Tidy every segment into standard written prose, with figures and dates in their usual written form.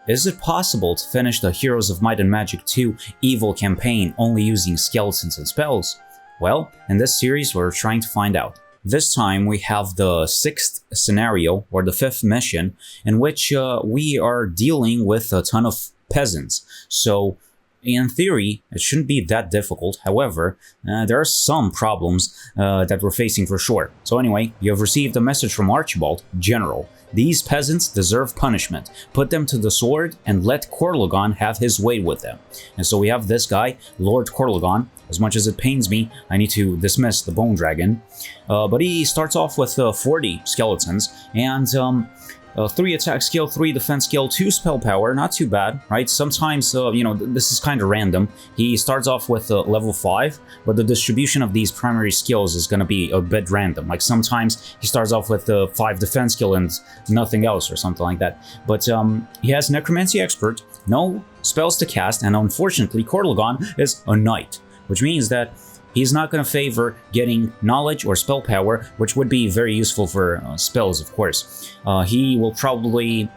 is it possible to finish the Heroes of Might and Magic 2 Evil campaign only using skeletons and spells? Well, in this series we're trying to find out. This time we have the 6th scenario, or the 5th mission, in which we are dealing with a ton of peasants. So, in theory, it shouldn't be that difficult. However, there are some problems that we're facing for sure. So anyway, you have received a message from Archibald, General. These peasants deserve punishment. Put them to the sword and let Corlagon have his way with them. And so we have this guy, Lord Corlagon. As much as it pains me, I need to dismiss the Bone Dragon. But he starts off with 40 skeletons and 3 attack skill, 3 defense skill, 2 spell power. Not too bad, right? Sometimes, this is kind of random. He starts off with level 5, but the distribution of these primary skills is going to be a bit random. Like sometimes he starts off with 5 defense skill and nothing else or something like that. But he has Necromancy Expert, no spells to cast, and unfortunately Corlagon is a knight, which means that he's not going to favor getting knowledge or spell power, which would be very useful for spells, of course. He will probably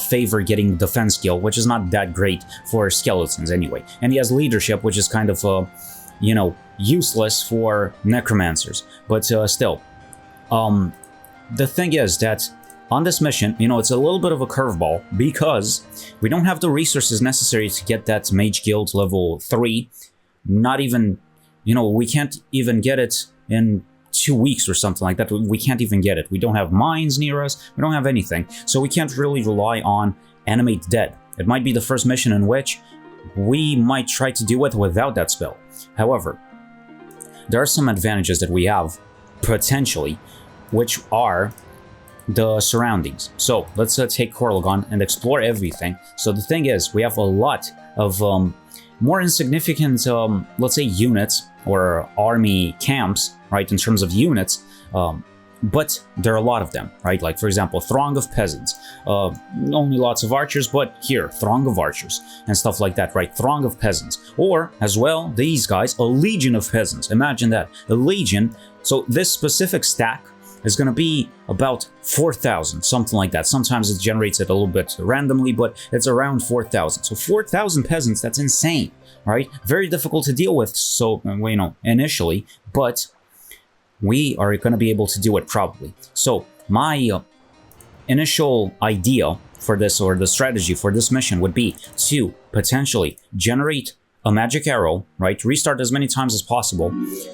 favor getting defense skill, which is not that great for skeletons anyway. And he has leadership, which is kind of, useless for necromancers. But still, the thing is that on this mission, it's a little bit of a curveball because we don't have the resources necessary to get that Mage Guild level 3. Not even, we can't even get it in 2 weeks or something like that. We can't even get it. We don't have mines near us. We don't have anything. So we can't really rely on Animate Dead. It might be the first mission in which we might try to do it without that spell. However, there are some advantages that we have, potentially, which are the surroundings. So let's take Corlagon and explore everything. So the thing is, we have a lot of more insignificant, let's say, units or army camps, right, in terms of units, but there are a lot of them, right? Like, for example, Throng of Peasants, only lots of archers, but here, Throng of Archers, and stuff like that, right? Throng of Peasants. Or, as well, these guys, a Legion of Peasants. Imagine that, a Legion. So this specific stack is going to be about 4,000, something like that. Sometimes it generates it a little bit randomly, but it's around 4,000. So 4,000 peasants, that's insane, right? Very difficult to deal with, so, initially, but we are going to be able to do it probably. So my initial idea for this, or the strategy for this mission, would be to potentially generate a magic arrow, right? Restart as many times as possible,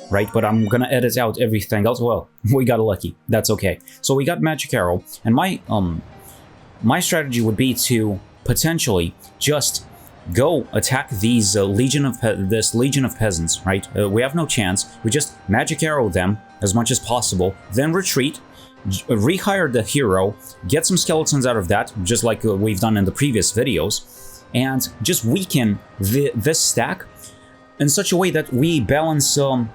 right? But I'm gonna edit out everything else. Well, we got lucky. That's okay. So we got magic arrow, and my strategy would be to potentially just go attack these Legion of Peasants, right? We have no chance. We just magic arrow them as much as possible, then retreat, rehire the hero, get some skeletons out of that, just like we've done in the previous videos, and just weaken this stack in such a way that we balance the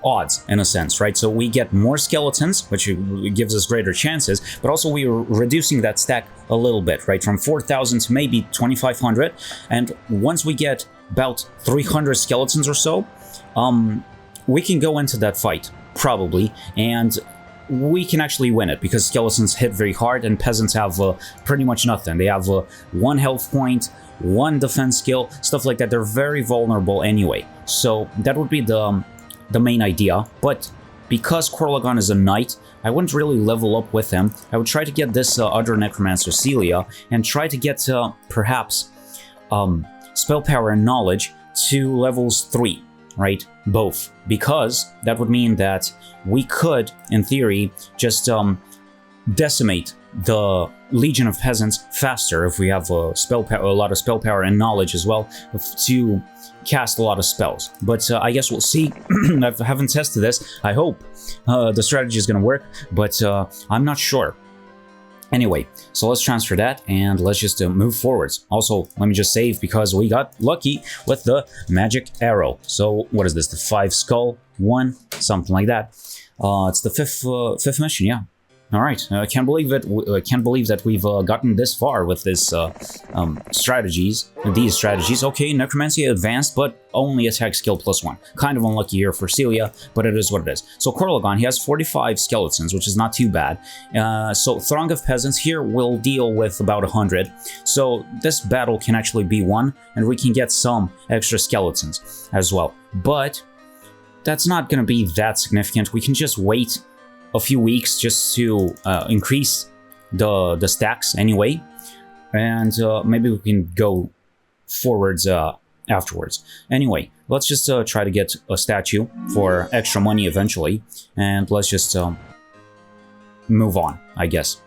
odds, in a sense, right? So we get more skeletons, which gives us greater chances, but also we are reducing that stack a little bit, right? From 4,000 to maybe 2,500, and once we get about 300 skeletons or so, we can go into that fight, probably, and we can actually win it, because skeletons hit very hard and peasants have pretty much nothing. They have 1 health point, 1 defense skill, stuff like that. They're very vulnerable anyway. So that would be the main idea. But because Corlagon is a knight, I wouldn't really level up with him. I would try to get this other necromancer, Celia, and try to get perhaps spell power and knowledge to levels 3. Right? Both. Because that would mean that we could, in theory, just decimate the Legion of Peasants faster if we have a lot of spell power and knowledge as well to cast a lot of spells. But I guess we'll see. I haven't tested this. I hope the strategy is going to work, but I'm not sure. Anyway, so let's transfer that and let's just move forwards. Also, let me just save because we got lucky with the magic arrow. So what is this? The 5 skull 1, something like that. It's the fifth mission, yeah. All right, I can't believe it. I can't believe that we've gotten this far with this strategies. These strategies. Okay, Necromancy advanced, but only attack skill +1. Kind of unlucky here for Celia, but it is what it is. So Corlagon, he has 45 skeletons, which is not too bad. So Throng of Peasants here will deal with about 100. So this battle can actually be won, and we can get some extra skeletons as well. But that's not going to be that significant. We can just wait a few weeks just to increase the stacks anyway, and maybe we can go forwards afterwards. Anyway, let's just try to get a statue for extra money eventually, and let's just move on, I guess.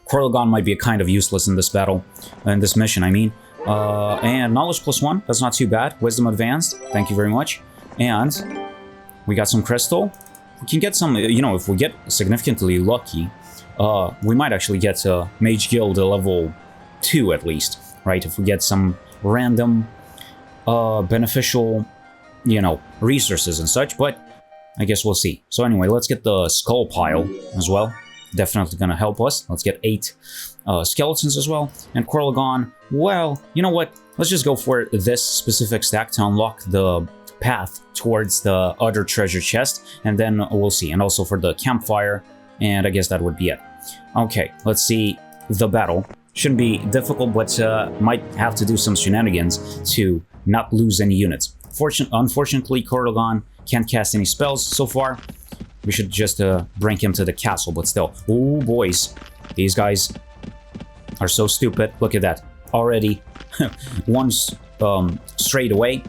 Corlagon might be kind of useless in this battle, in this mission, I mean. And knowledge +1, that's not too bad. Wisdom advanced, thank you very much. And we got some crystal. We can get some, you know, if we get significantly lucky, we might actually get Mage Guild level 2 at least, right? If we get some random beneficial, you know, resources and such, but I guess we'll see. So anyway, let's get the skull pile as well. Definitely gonna help us. Let's get 8 skeletons as well. And Corlagon, well, you know what? Let's just go for this specific stack to unlock the path towards the other treasure chest, and then we'll see. And also for the campfire, and I guess that would be it. Okay, let's see the battle. Shouldn't be difficult, but might have to do some shenanigans to not lose any units. Unfortunately, Corlagon can't cast any spells so far. We should just bring him to the castle, but still. Oh, boys. These guys are so stupid. Look at that. Already one straight away.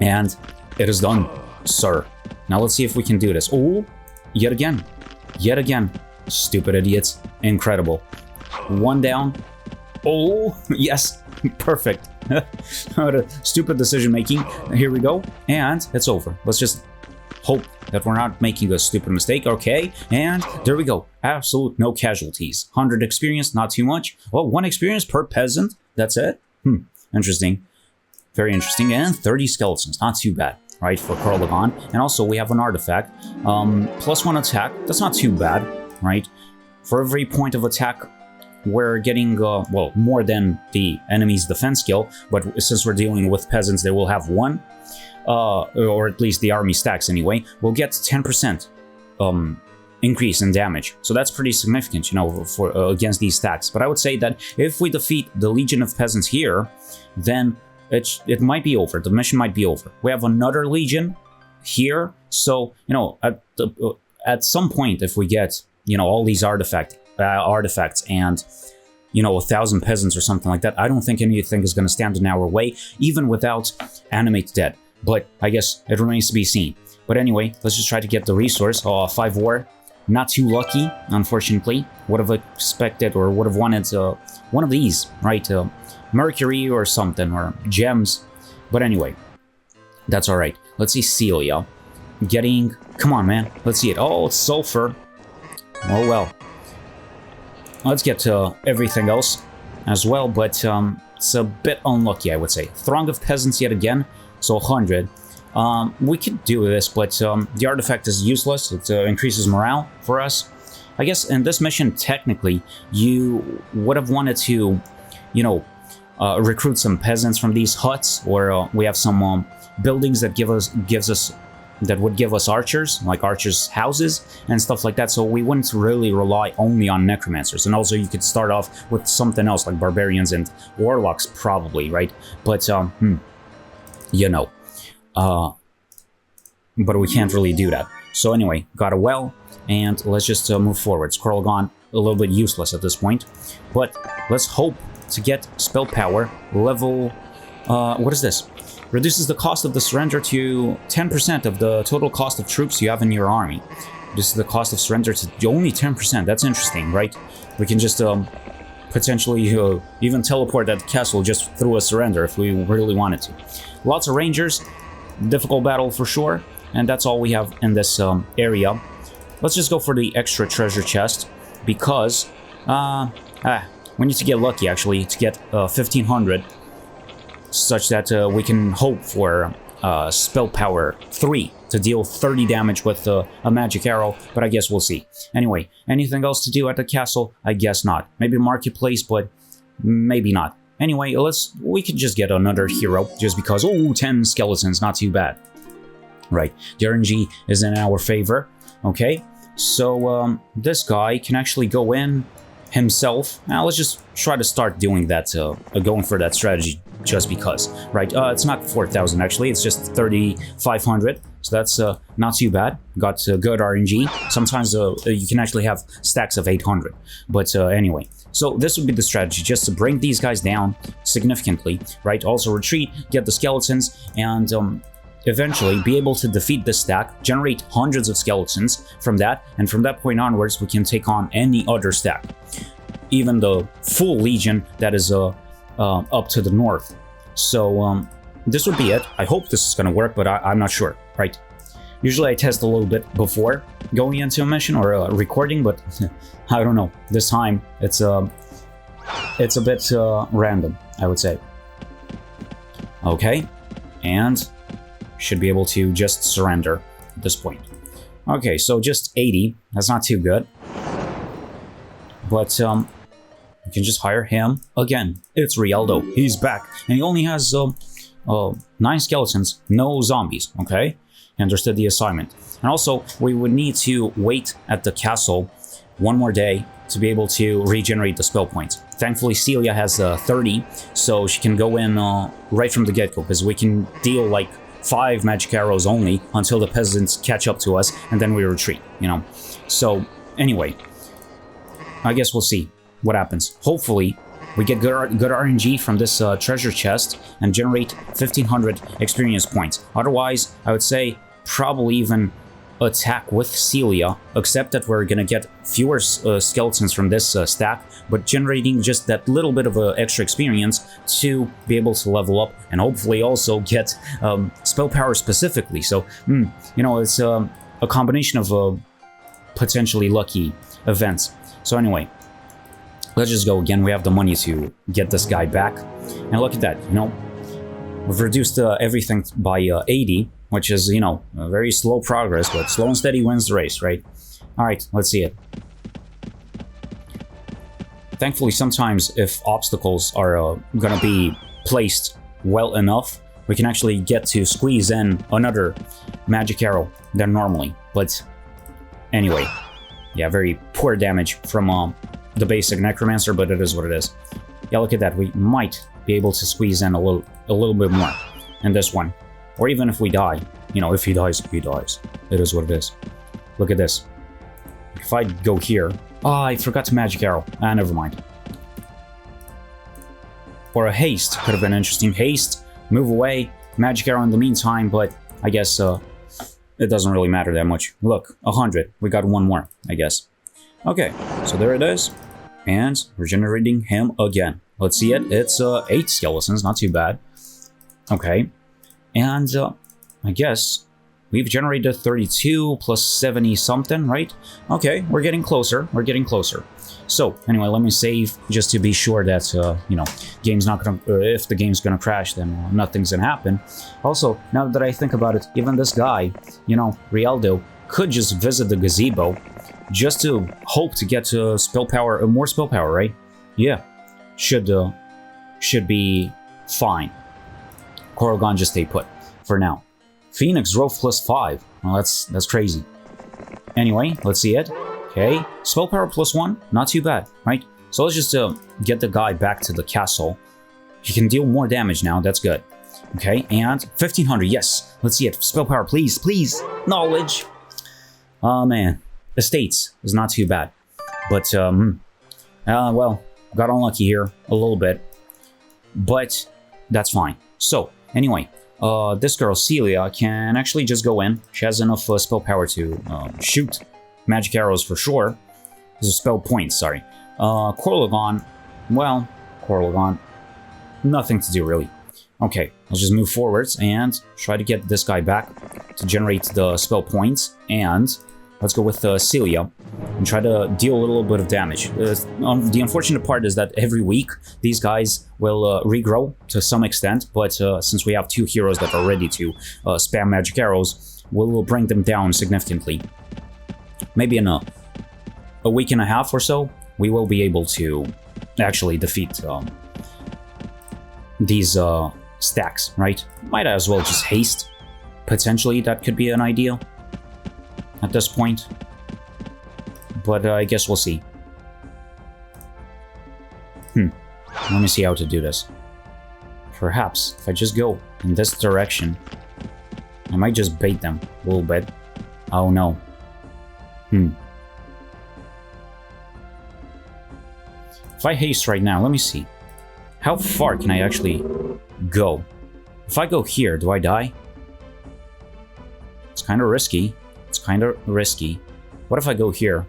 And it is done, sir. Now let's see if we can do this. Oh, yet again. Yet again. Stupid idiots. Incredible. One down. Oh, yes. Perfect. What a stupid decision making. Here we go. And it's over. Let's just hope that we're not making a stupid mistake. Okay. And there we go. Absolute no casualties. 100 experience, not too much. Well, 1 experience per peasant. That's it. Interesting. Very interesting. And 30 skeletons. Not too bad, right, for Corlagon. And also, we have an artifact. +1 attack. That's not too bad, right? For every point of attack, we're getting, well, more than the enemy's defense skill. But since we're dealing with peasants, they will have 1. Or at least the army stacks anyway. We'll get 10% increase in damage. So that's pretty significant, you know, for against these stacks. But I would say that if we defeat the Legion of Peasants here, then it might be over. The mission might be over. We have another Legion here, so you know, at some point, if we get, you know, all these artifacts and, you know, 1,000 peasants or something like that, I don't think anything is going to stand in our way, even without Animate Dead. But I guess it remains to be seen. But anyway, let's just try to get the resource. 5 war, not too lucky, unfortunately. Would have expected or would have wanted one of these, right? Mercury or something, or gems. But anyway, that's all right. Let's see Celia getting, come on, man, let's see it. Oh, it's sulfur. Oh well, let's get to everything else as well, but it's a bit unlucky, I would say. Throng of Peasants yet again, so 100. We could do this, but the artifact is useless. It increases morale for us. I guess in this mission, technically, you would have wanted to, you know, recruit some peasants from these huts, or we have some buildings that would give us archers, like archers' houses and stuff like that. So we wouldn't really rely only on necromancers. And also, you could start off with something else like barbarians and warlocks, probably, right? But you know, but we can't really do that. So anyway, got a well, and let's just move forward. Corlagon a little bit useless at this point, but let's hope to get spell power level. What is this? Reduces the cost of the surrender to 10% of the total cost of troops you have in your army. This is the cost of surrender to only 10%. That's interesting, right? We can just potentially even teleport that castle just through a surrender if we really wanted to. Lots of rangers. Difficult battle for sure. And that's all we have in this area. Let's just go for the extra treasure chest, because we need to get lucky, actually, to get 1,500, such that we can hope for spell power 3 to deal 30 damage with a magic arrow, but I guess we'll see. Anyway, anything else to do at the castle? I guess not. Maybe marketplace, but maybe not. Anyway, we could just get another hero, just because, oh, 10 skeletons, not too bad. Right, the RNG is in our favor, okay? So, this guy can actually go in himself. Now, let's just try to start doing that, going for that strategy, just because, right? It's not 4,000, actually, it's just 3,500, so that's not too bad. Got good RNG. Sometimes you can actually have stacks of 800, but anyway. So this would be the strategy, just to bring these guys down significantly, right? Also retreat, get the skeletons, and eventually be able to defeat this stack, generate hundreds of skeletons from that, and from that point onwards, we can take on any other stack. Even the full legion that is up to the north. So this would be it. I hope this is going to work, but I'm not sure, right? Usually I test a little bit before going into a mission or recording, but I don't know. This time it's a bit random, I would say. Okay, and should be able to just surrender at this point. Okay, so just 80. That's not too good. But we can just hire him again. It's Rialdo. He's back, and he only has 9 skeletons, no zombies. Okay. Understood the assignment. And also, we would need to wait at the castle one more day to be able to regenerate the spell points. Thankfully, Celia has 30, so she can go in right from the get-go, because we can deal like 5 magic arrows only until the peasants catch up to us, and then we retreat, you know. So, anyway, I guess we'll see what happens. Hopefully, we get good RNG from this treasure chest and generate 1,500 experience points. Otherwise, I would say probably even attack with Celia, except that we're gonna get fewer skeletons from this stack, but generating just that little bit of extra experience to be able to level up and hopefully also get spell power specifically. So, you know, it's a combination of potentially lucky events. So anyway, let's just go again. We have the money to get this guy back. And look at that, you know. We've reduced everything by 80, which is, you know, a very slow progress, but slow and steady wins the race, right? Alright, let's see it. Thankfully, sometimes if obstacles are gonna be placed well enough, we can actually get to squeeze in another magic arrow than normally. But anyway, yeah, very poor damage from the basic necromancer, but it is what it is. Yeah, look at that. We might be able to squeeze in a little bit more in this one, or even if we die. You know, if he dies, he dies. It is what it is. Look at this. If I go here, I forgot to magic arrow. Never mind. Or a haste could have been interesting. Haste, move away, magic arrow in the meantime, but I guess it doesn't really matter that much. Look, 100. We got one more, I guess. Okay, so there it is. And we're generating him again. Let's see it. It's 8 skeletons, not too bad. Okay. And I guess we've generated 32 plus 70 something, right? Okay, we're getting closer. We're getting closer. So anyway, let me save just to be sure that, you know, game's not gonna, if the game's gonna crash, then nothing's gonna happen. Also, now that I think about it, even this guy, you know, Rialdo, could just visit the gazebo just to hope to get spell power, more spell power, right? Yeah, should be fine. Corrigan just stay put for now. Phoenix growth plus 5. Well, that's crazy. Anyway, let's see it. Okay, spell power plus 1, not too bad, right? So let's just get the guy back to the castle. He can deal more damage now. That's good. Okay, and 1,500. Yes, let's see it. Spell power, please, please. Knowledge. Oh man. Estates is not too bad, but well, got unlucky here a little bit, but that's fine. So anyway, this girl Celia can actually just go in. She has enough spell power to shoot magic arrows for sure. There's a spell points, sorry. Corrigan, well, Corrigan, nothing to do really. Okay, let's just move forwards and try to get this guy back to generate the spell points, and let's go with Celia and try to deal a little bit of damage. The unfortunate part is that every week these guys will regrow to some extent, but since we have 2 heroes that are ready to spam magic arrows, will bring them down significantly. Maybe in a week and a half or so, we will be able to actually defeat these stacks, right? Might as well just haste. Potentially, that could be an idea at this point. But I guess we'll see. Let me see how to do this. Perhaps, if I just go in this direction, I might just bait them a little bit. Oh no. If I haste right now, let me see. How far can I actually go? If I go here, do I die? It's kind of risky. It's kind of risky. What if I go here?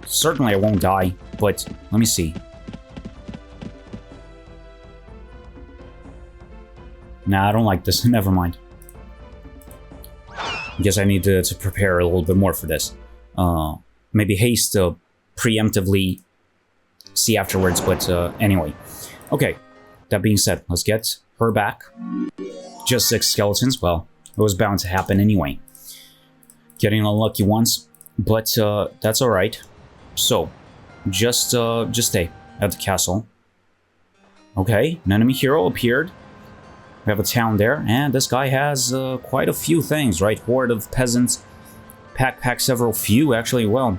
Certainly I won't die, but let me see. Nah, I don't like this. Never mind. I guess I need to prepare a little bit more for this. Maybe haste preemptively, see afterwards, but anyway. Okay, that being said, let's get her back. Just 6 skeletons, well, it was bound to happen anyway. Getting unlucky once, but that's alright. So, just stay at the castle. Okay, an enemy hero appeared. We have a town there, and this guy has quite a few things, right? Horde of peasants, pack several few, actually, well,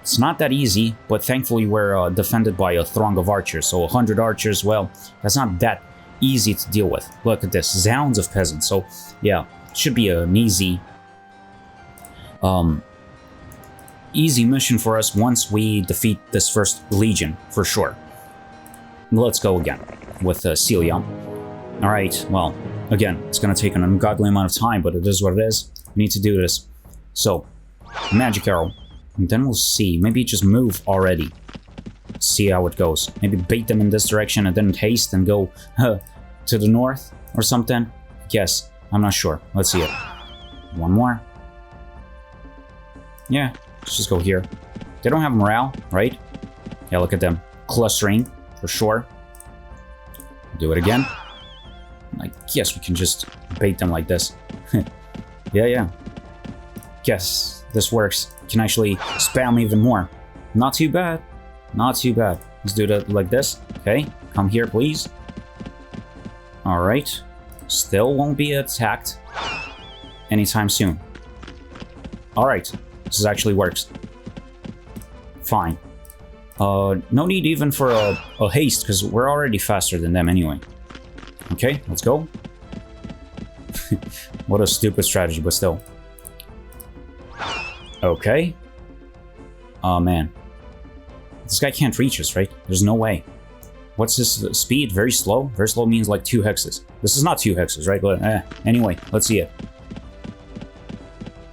it's not that easy, but thankfully we're defended by a throng of archers, so 100 archers, well, that's not that easy to deal with. Look at this, zounds of peasants, so yeah, it should be an easy mission for us once we defeat this first legion, for sure. Let's go again with Celia. Alright, well, again, it's gonna take an ungodly amount of time, but it is what it is. We need to do this. So, magic arrow. And then we'll see. Maybe just move already. See how it goes. Maybe bait them in this direction and then haste and go to the north or something. Guess. I'm not sure. Let's see it. One more. Yeah, let's just go here. They don't have morale, right? Yeah, look at them. Clustering, for sure. Do it again. I guess we can just bait them like this. Yeah. Guess this works. Can actually spam even more. Not too bad. Not too bad. Let's do that like this. Okay, come here, please. Alright. Still won't be attacked anytime soon. Alright. This actually works. Fine. No need even for a haste, because we're already faster than them anyway. Okay, let's go. What a stupid strategy, but still. Okay. Oh, man. This guy can't reach us, right? There's no way. What's this speed? Very slow? Very slow means like 2 hexes. This is not 2 hexes, right? But anyway, let's see it.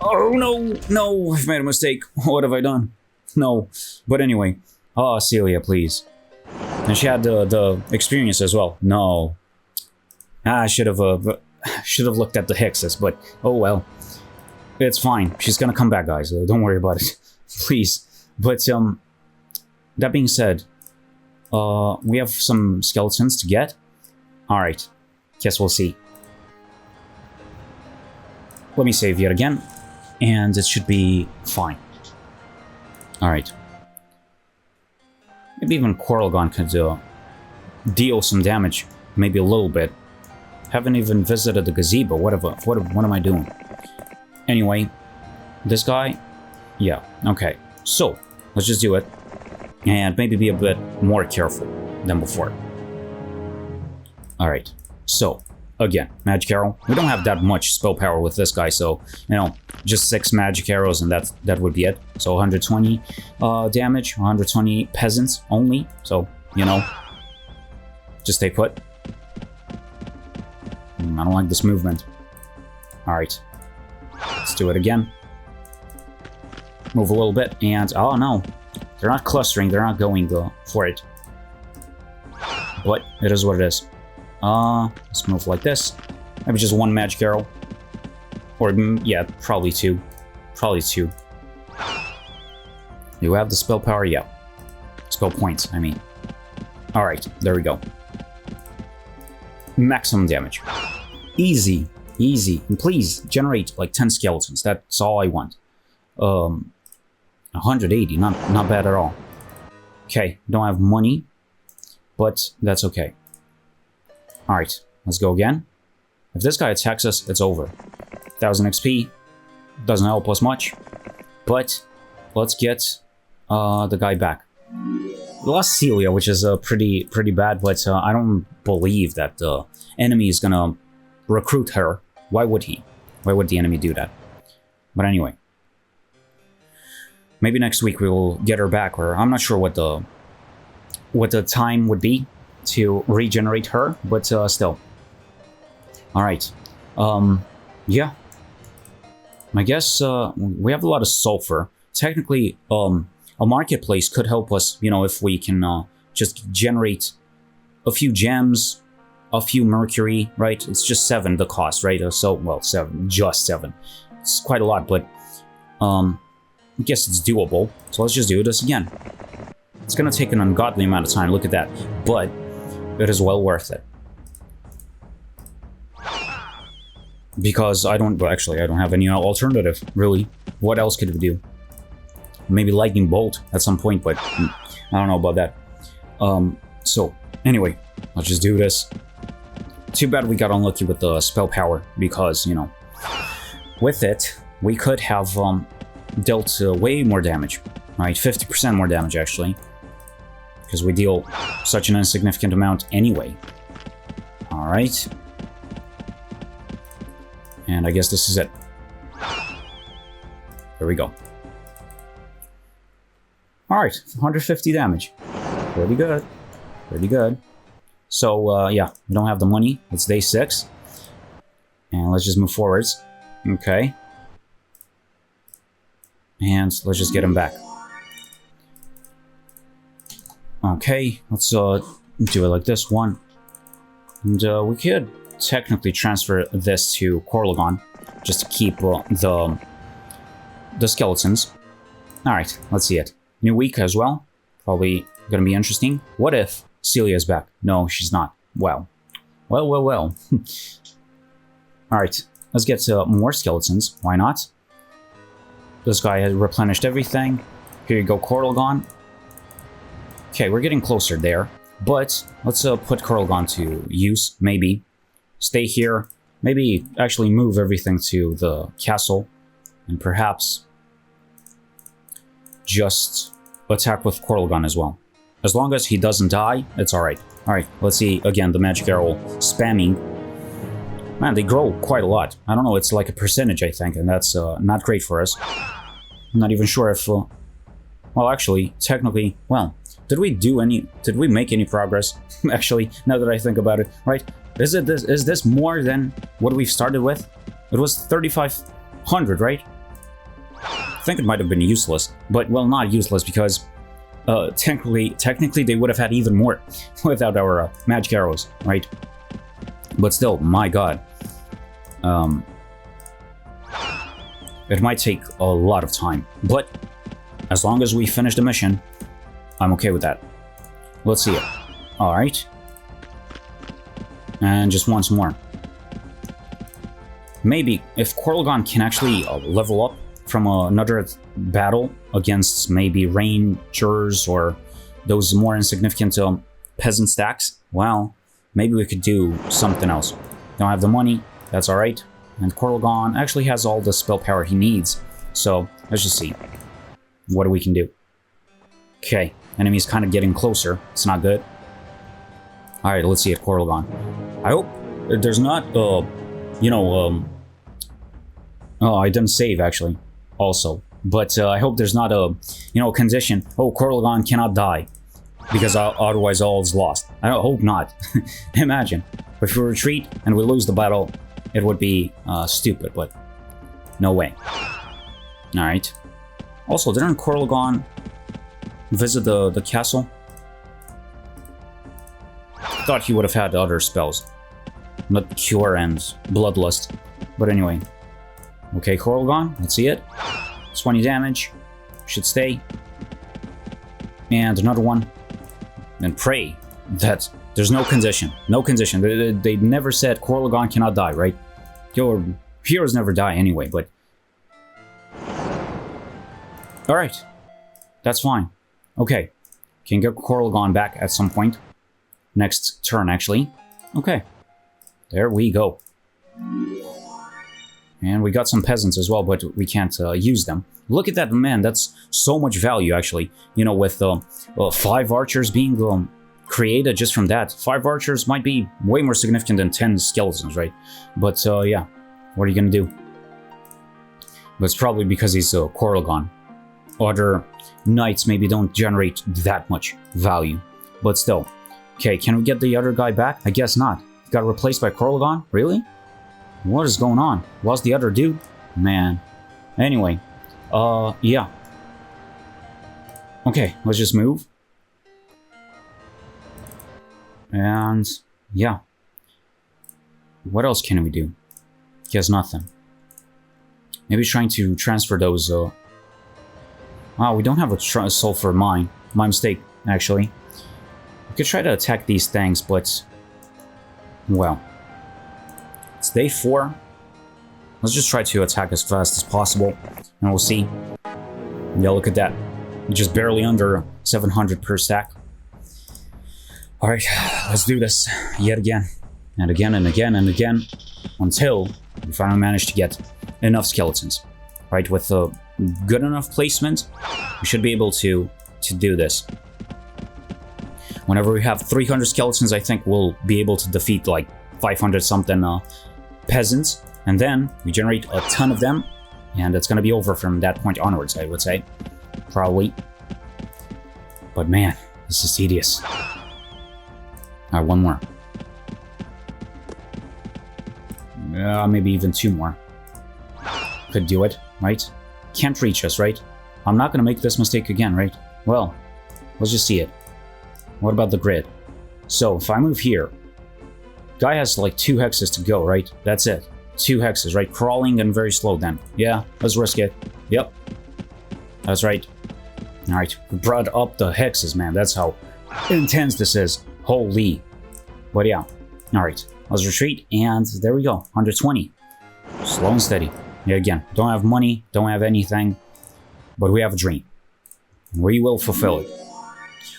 Oh, no! No! I've made a mistake. What have I done? No. But anyway. Oh, Celia, please. And she had the experience as well. No. I should have looked at the hexes, but oh well. It's fine. She's gonna come back, guys. Don't worry about it. Please. But, that being said, we have some skeletons to get. Alright. Guess we'll see. Let me save yet again. And it should be fine. Alright. Maybe even Coralgon could deal some damage. Maybe a little bit. Haven't even visited the gazebo. What am I doing? Anyway, this guy, yeah, okay. So, let's just do it. And maybe be a bit more careful than before. Alright, so, again, magic arrow. We don't have that much spell power with this guy, so, you know, just 6 magic arrows and that would be it. So 120 damage, 120 peasants only. So, you know, just stay put. I don't like this movement. Alright. Let's do it again. Move a little bit, and oh no. They're not clustering, they're not going for it. But it is what it is. Let's move like this. Maybe just 1 magic arrow. Or, yeah, probably 2. Probably 2. You have the spell power? Yeah. Spell points, I mean. Alright, there we go. Maximum damage. Easy. Easy. And please, generate like 10 skeletons. That's all I want. 180, not bad at all. Okay, don't have money, but that's okay. Alright, let's go again. If this guy attacks us, it's over. 1000 XP. Doesn't help us much. But let's get the guy back. We lost Celia, which is pretty bad, but I don't believe that the enemy is gonna recruit her. Why would he? Why would the enemy do that? But anyway. Maybe next week we will get her back, or I'm not sure what the time would be to regenerate her, but still. Alright. Yeah. I guess we have a lot of sulfur. Technically, a marketplace could help us, you know, if we can just generate a few gems, a few mercury, right? It's just 7 the cost, right? So, well, 7, just 7. It's quite a lot, but I guess it's doable. So let's just do this again. It's gonna take an ungodly amount of time, look at that. But it is well worth it. Because I don't have any alternative, really. What else could we do? Maybe lightning bolt at some point, but I don't know about that. So, anyway, let's just do this. Too bad we got unlucky with the spell power, because, you know, with it, we could have dealt way more damage, right? 50% more damage, actually. Because we deal such an insignificant amount anyway. Alright. And I guess this is it. There we go. Alright, 150 damage. Pretty good. Pretty good. So, yeah, we don't have the money. It's day 6. And let's just move forwards. Okay. And let's just get him back. Okay, let's do it like this. 1. And we could technically transfer this to Corlegon, just to keep the skeletons. Alright, let's see it. New week as well. Probably gonna be interesting. What if Celia's back? No, she's not. Well. Well. Alright, let's get more skeletons. Why not? This guy has replenished everything. Here you go, Corlegon. Okay, we're getting closer there. But let's put Corlegon to use, maybe. Stay here. Maybe actually move everything to the castle. And perhaps just attack with Corlegon as well. As long as he doesn't die, it's alright. Alright, let's see, again, the magic arrow spamming. Man, they grow quite a lot. I don't know, it's like a percentage, I think, and that's not great for us. I'm not even sure if... well, actually, technically, well, did we make any progress? Actually, now that I think about it, right? Is this more than what we've started with? It was 3,500, right? I think it might have been useless, but, well, not useless because technically they would have had even more without our magic arrows, right? But still, my god. It might take a lot of time, but as long as we finish the mission, I'm okay with that. Let's see it. Alright. And just once more. Maybe if Corlegon can actually level up from another battle against maybe rangers or those more insignificant peasant stacks, well, maybe we could do something else. Don't have the money, that's alright. And Corlegon actually has all the spell power he needs. So, let's just see what we can do. Okay, enemy's kind of getting closer. It's not good. Alright, let's see it, Corlegon. I hope there's not, you know, oh, I didn't save, actually, also. But I hope there's not a, you know, condition, oh, Corlegon cannot die. Because otherwise all is lost. I hope not. Imagine. If we retreat and we lose the battle, it would be stupid, but no way. Alright. Also, didn't Corlegon visit the castle? Thought he would have had other spells. Not Cure and Bloodlust. But anyway. Okay, Corlegon, let's see it. 20 damage. Should stay. And another one. And pray that there's no condition. No condition. They never said Corlegon cannot die, right? Your heroes never die anyway, but... Alright. That's fine. Okay. Can get Coralgon back at some point. Next turn, actually. Okay. There we go. And we got some peasants as well, but we can't use them. Look at that, man. That's so much value, actually. You know, with 5 archers being created just from that. 5 archers might be way more significant than 10 skeletons, right? But, yeah. What are you gonna do? But it's probably because he's Coralgon. Other knights maybe don't generate that much value. But still. Okay, can we get the other guy back? I guess not. Got replaced by Coralgon? Really? What is going on? Lost the other dude? Man. Anyway. Yeah. Okay, let's just move. And, yeah. What else can we do? Guess nothing. Maybe trying to transfer those, Oh, we don't have a sulfur mine. My mistake, actually. We could try to attack these things, but... Well. It's day 4. Let's just try to attack as fast as possible, and we'll see. Yeah, look at that. Just barely under 700 per stack. Alright, let's do this yet again. And again and again and again. Until we finally manage to get enough skeletons. Right, with a good enough placement, we should be able to do this. Whenever we have 300 skeletons, I think we'll be able to defeat like 500 something peasants. And then we generate a ton of them. And it's going to be over from that point onwards, I would say. Probably. But man, this is tedious. Alright, one more. Maybe even 2 more. Could do it, right? Can't reach us, right? I'm not going to make this mistake again, right? Well, let's just see it. What about the grid? So, if I move here, guy has like 2 hexes to go, right? That's it. 2 hexes, right? Crawling and very slow then. Yeah, let's risk it. Yep. That's right. Alright, we brought up the hexes, man. That's how intense this is. Holy. But yeah. Alright, let's retreat, and there we go. 120. Slow and steady. Yeah, again, don't have money, don't have anything, but we have a dream. We will fulfill it.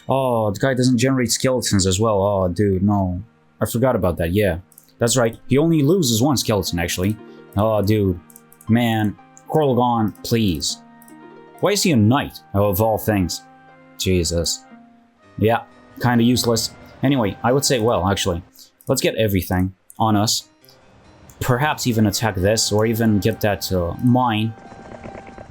Oh, the guy doesn't generate skeletons as well. Oh, dude, no. I forgot about that, yeah. That's right, he only loses 1 skeleton, actually. Oh, dude. Man, Coralgon, please. Why is he a knight, of all things? Jesus. Yeah, kinda useless. Anyway, I would say, well, actually, let's get everything on us. Perhaps even attack this, or even get that mine.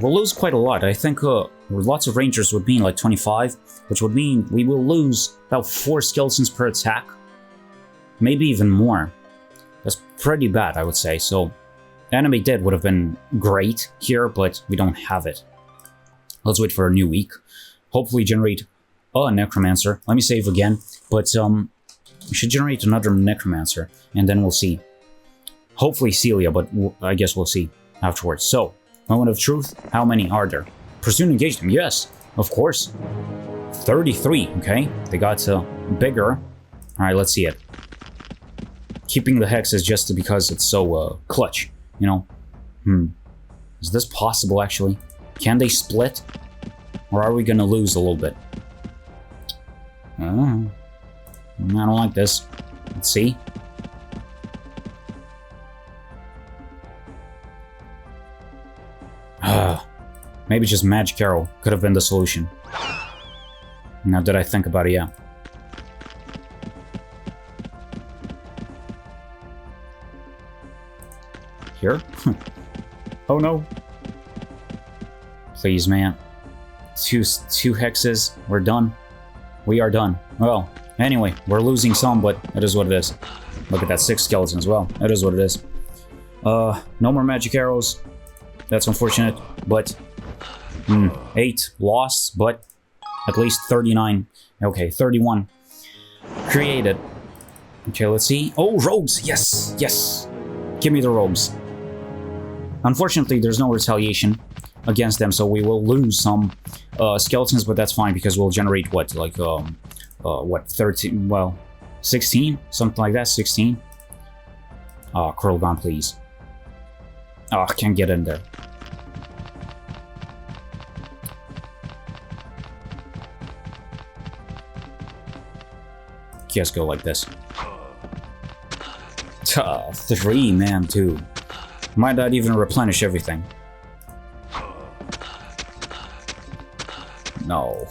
We'll lose quite a lot. I think lots of rangers would mean like 25, which would mean we will lose about 4 skeletons per attack. Maybe even more. That's pretty bad, I would say. So, enemy dead would have been great here, but we don't have it. Let's wait for a new week. Hopefully generate a necromancer. Let me save again, but we should generate another necromancer, and then we'll see. Hopefully Celia, but I guess we'll see afterwards. So, moment of truth, how many are there? Pursue and engage them, yes, of course. 33, okay, they got bigger. Alright, let's see it. Keeping the hexes just because it's so clutch, you know? Is this possible, actually? Can they split? Or are we gonna lose a little bit? I don't like this. Let's see. Maybe just Magic Arrow could have been the solution. Now that I think about it, yeah. Here? Oh no. Please, man. Two hexes. We're done. We are done. Well, anyway, we're losing some, but it is what it is. Look at that, 6 skeletons. Well, it is what it is. No more magic arrows. That's unfortunate, but 8 lost, but at least 39. Okay, 31 created. Okay, let's see. Oh, rogues! Yes, yes. Give me the rogues. Unfortunately, there's no retaliation against them, so we will lose some skeletons, but that's fine because we'll generate what, like what, 13? Well, 16, something like that. 16. Coralgon, please. Oh, I can't get in there. Just go like this. 3, man, dude. Might not even replenish everything. No.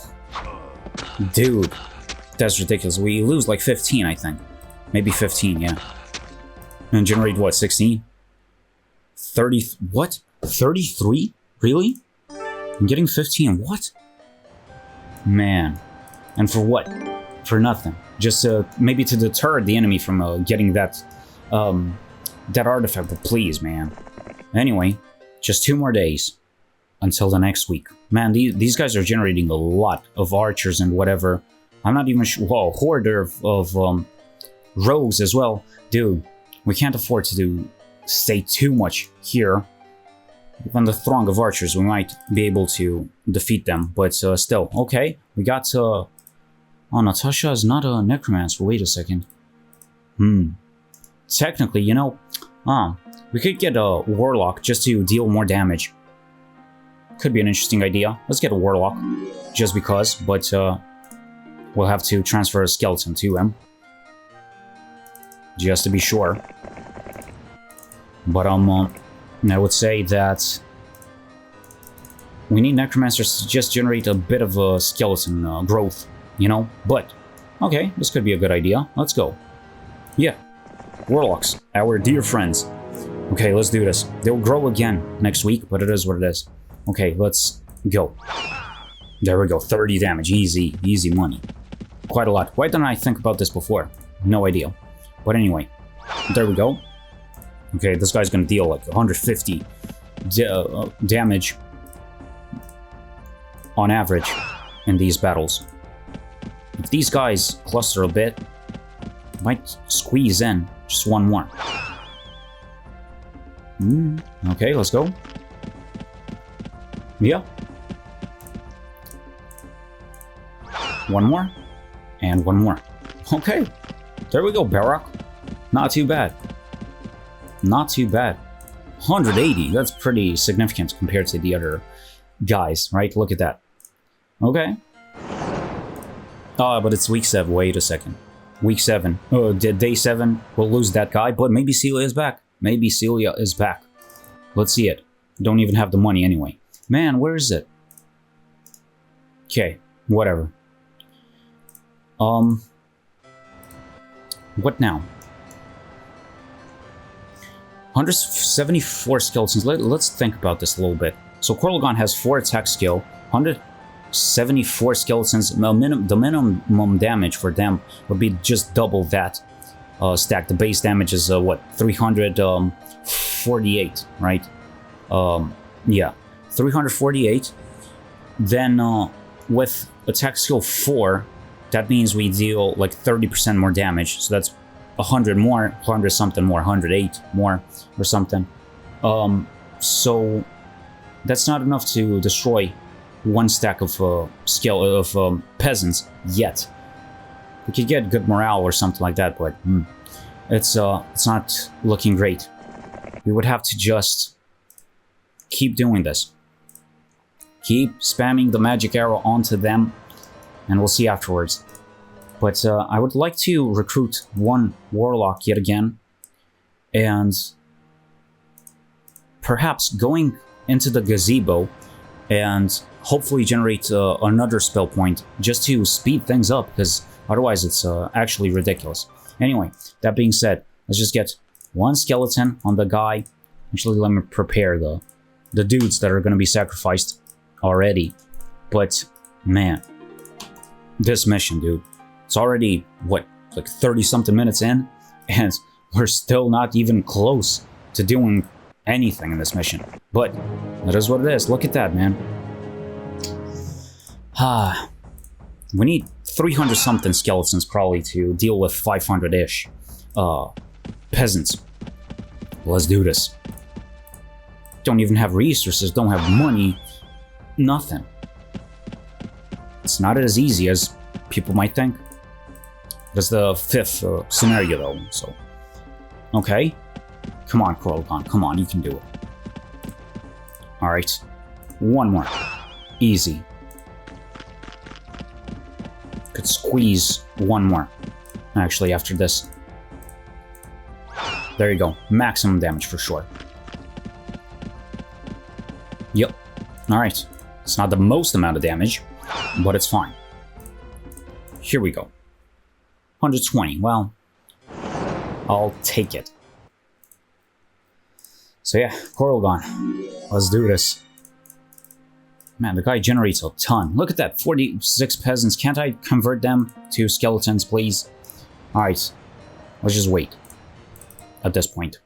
Dude. That's ridiculous. We lose like 15, I think. Maybe 15, yeah. And generate what, 16? 30, what? 33? Really? I'm getting 15, what? Man. And for what? For nothing. Just maybe to deter the enemy from getting that artifact, but please, man. Anyway, just 2 more days until the next week. Man, these guys are generating a lot of archers and whatever. I'm not even sure. Whoa, hoarder of rogues as well. Dude, we can't afford to stay too much here. On the throng of archers, we might be able to defeat them, but still. Okay, we got... Oh, Natasha is not a necromancer. Wait a second. Technically, you know... we could get a warlock just to deal more damage. Could be an interesting idea. Let's get a warlock. Just because, but we'll have to transfer a skeleton to him. Just to be sure. But I would say that we need necromancers to just generate a bit of a skeleton growth, you know? But, okay, this could be a good idea. Let's go. Yeah, warlocks, our dear friends. Okay, let's do this. They'll grow again next week, but it is what it is. Okay, let's go. There we go, 30 damage, easy, easy money. Quite a lot. Why didn't I think about this before? No idea. But anyway, there we go. Okay, this guy's gonna deal like 150 damage on average in these battles. If these guys cluster a bit, might squeeze in just one more. Okay, let's go. Yeah. One more. And one more. Okay. There we go, Barak. Not too bad. Not too bad. 180, that's pretty significant compared to the other guys, right? Look at that. Okay. But it's week 7. Wait a second. Week 7. Day 7, we'll lose that guy, but maybe Celia is back. Maybe Celia is back. Let's see it. Don't even have the money anyway. Man, where is it? Okay, whatever. What now? 174 skeletons. Let's think about this a little bit. So Corlegon has 4 attack skill, 174 skeletons. The minimum damage for them would be just double that stack. The base damage is what, 348, right? Yeah, 348. Then with attack skill 4, that means we deal like 30% more damage. So that's 100 more, 100 something more, 108 more or something. So that's not enough to destroy 1 stack of peasants yet. We could get good morale or something like that, but it's not looking great. We would have to just keep doing this. Keep spamming the magic arrow onto them, and we'll see afterwards. But I would like to recruit 1 warlock yet again, and perhaps going into the gazebo and hopefully generate another spell point just to speed things up, because otherwise it's actually ridiculous. Anyway, that being said, let's just get 1 skeleton on the guy. Actually, let me prepare the dudes that are going to be sacrificed already. But man, this mission, dude, it's already what, like 30 something minutes in, and we're still not even close to doing anything in this mission. But that is what it is. Look at that, man. We need 300 something skeletons probably to deal with 500-ish peasants. Let's do this. Don't even have resources, don't have money, nothing. It's not as easy as people might think. That's the 5th scenario though, so. Okay. Come on, Corlegon, come on, you can do it. Alright. One more. Easy. Could squeeze one more. Actually, after this. There you go. Maximum damage for sure. Yep. Alright. It's not the most amount of damage, but it's fine. Here we go. 120. Well, I'll take it. So yeah, Coralgon. Let's do this. Man, the guy generates a ton. Look at that, 46 peasants. Can't I convert them to skeletons, please? Alright, let's just wait at this point.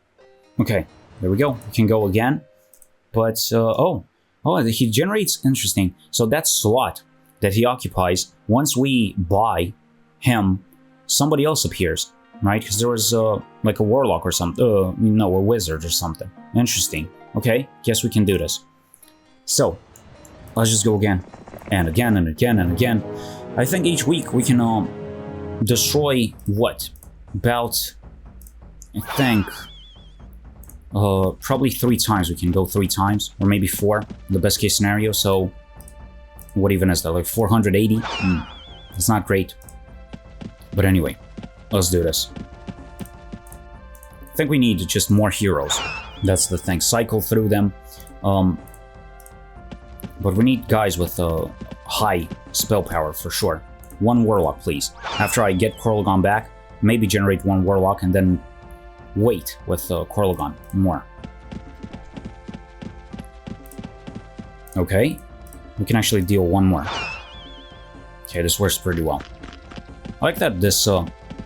Okay, there we go. We can go again. But, oh, he generates, interesting. So that slot that he occupies, once we buy him, somebody else appears, right? Because there was, like a warlock or something. No, a wizard or something. Interesting. Okay, guess we can do this. So, let's just go again. And again, and again, and again. I think each week we can, destroy, what? About, I think, probably 3 times. We can go 3 times, or maybe 4, the best case scenario. So, what even is that, like 480? It's not great. But anyway, let's do this. I think we need just more heroes. That's the thing. Cycle through them. But we need guys with high spell power for sure. 1 warlock, please. After I get Coralgon back, maybe generate 1 warlock and then wait with Coralgon more. Okay, we can actually deal 1 more. Okay, this works pretty well. I like that this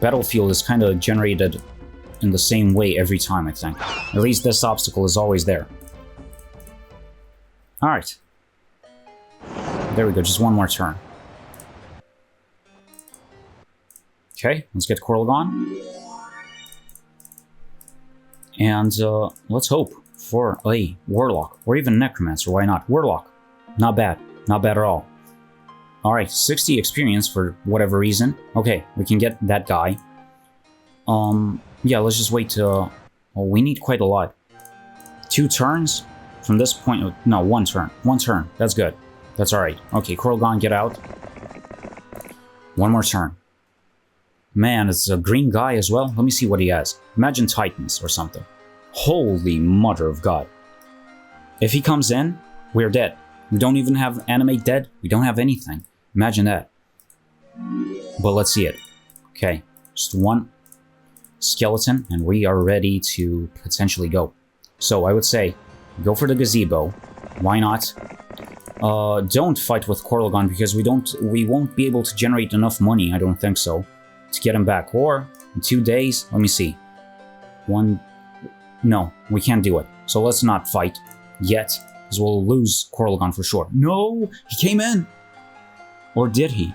battlefield is kind of generated in the same way every time, I think. At least this obstacle is always there. Alright. There we go, just 1 more turn. Okay, let's get Coralgon. And let's hope for a Warlock, or even Necromancer, why not? Warlock, not bad at all. Alright, 60 experience for whatever reason. Okay, we can get that guy. Yeah, let's just wait well, we need quite a lot. 2 turns? From this point, no, 1 turn. 1 turn, that's good. That's alright. Okay, Coralgon, get out. 1 more turn. Man, it's a green guy as well. Let me see what he has. Imagine Titans or something. Holy mother of God. If he comes in, we're dead. We don't even have animate dead. We don't have anything. Imagine that. But let's see it. Okay, just 1 skeleton, and we are ready to potentially go. So I would say, go for the gazebo. Why not? Don't fight with Coralgon because we won't be able to generate enough money. I don't think so. To get him back, or in 2 days, let me see. 1, no, we can't do it. So let's not fight yet, because we'll lose Coralgon for sure. No, he came in, or did he?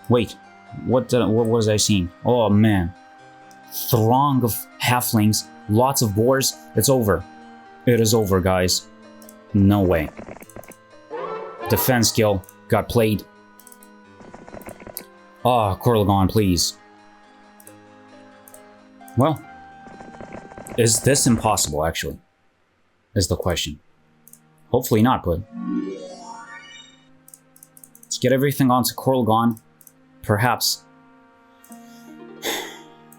Wait, what was I seeing? Oh man, throng of halflings, lots of boars. It's over. It is over, guys. No way. Defense skill got played. Ah, Coralgon, please. Well, is this impossible, actually? Is the question. Hopefully not, but... let's get everything onto Coralgon. Perhaps...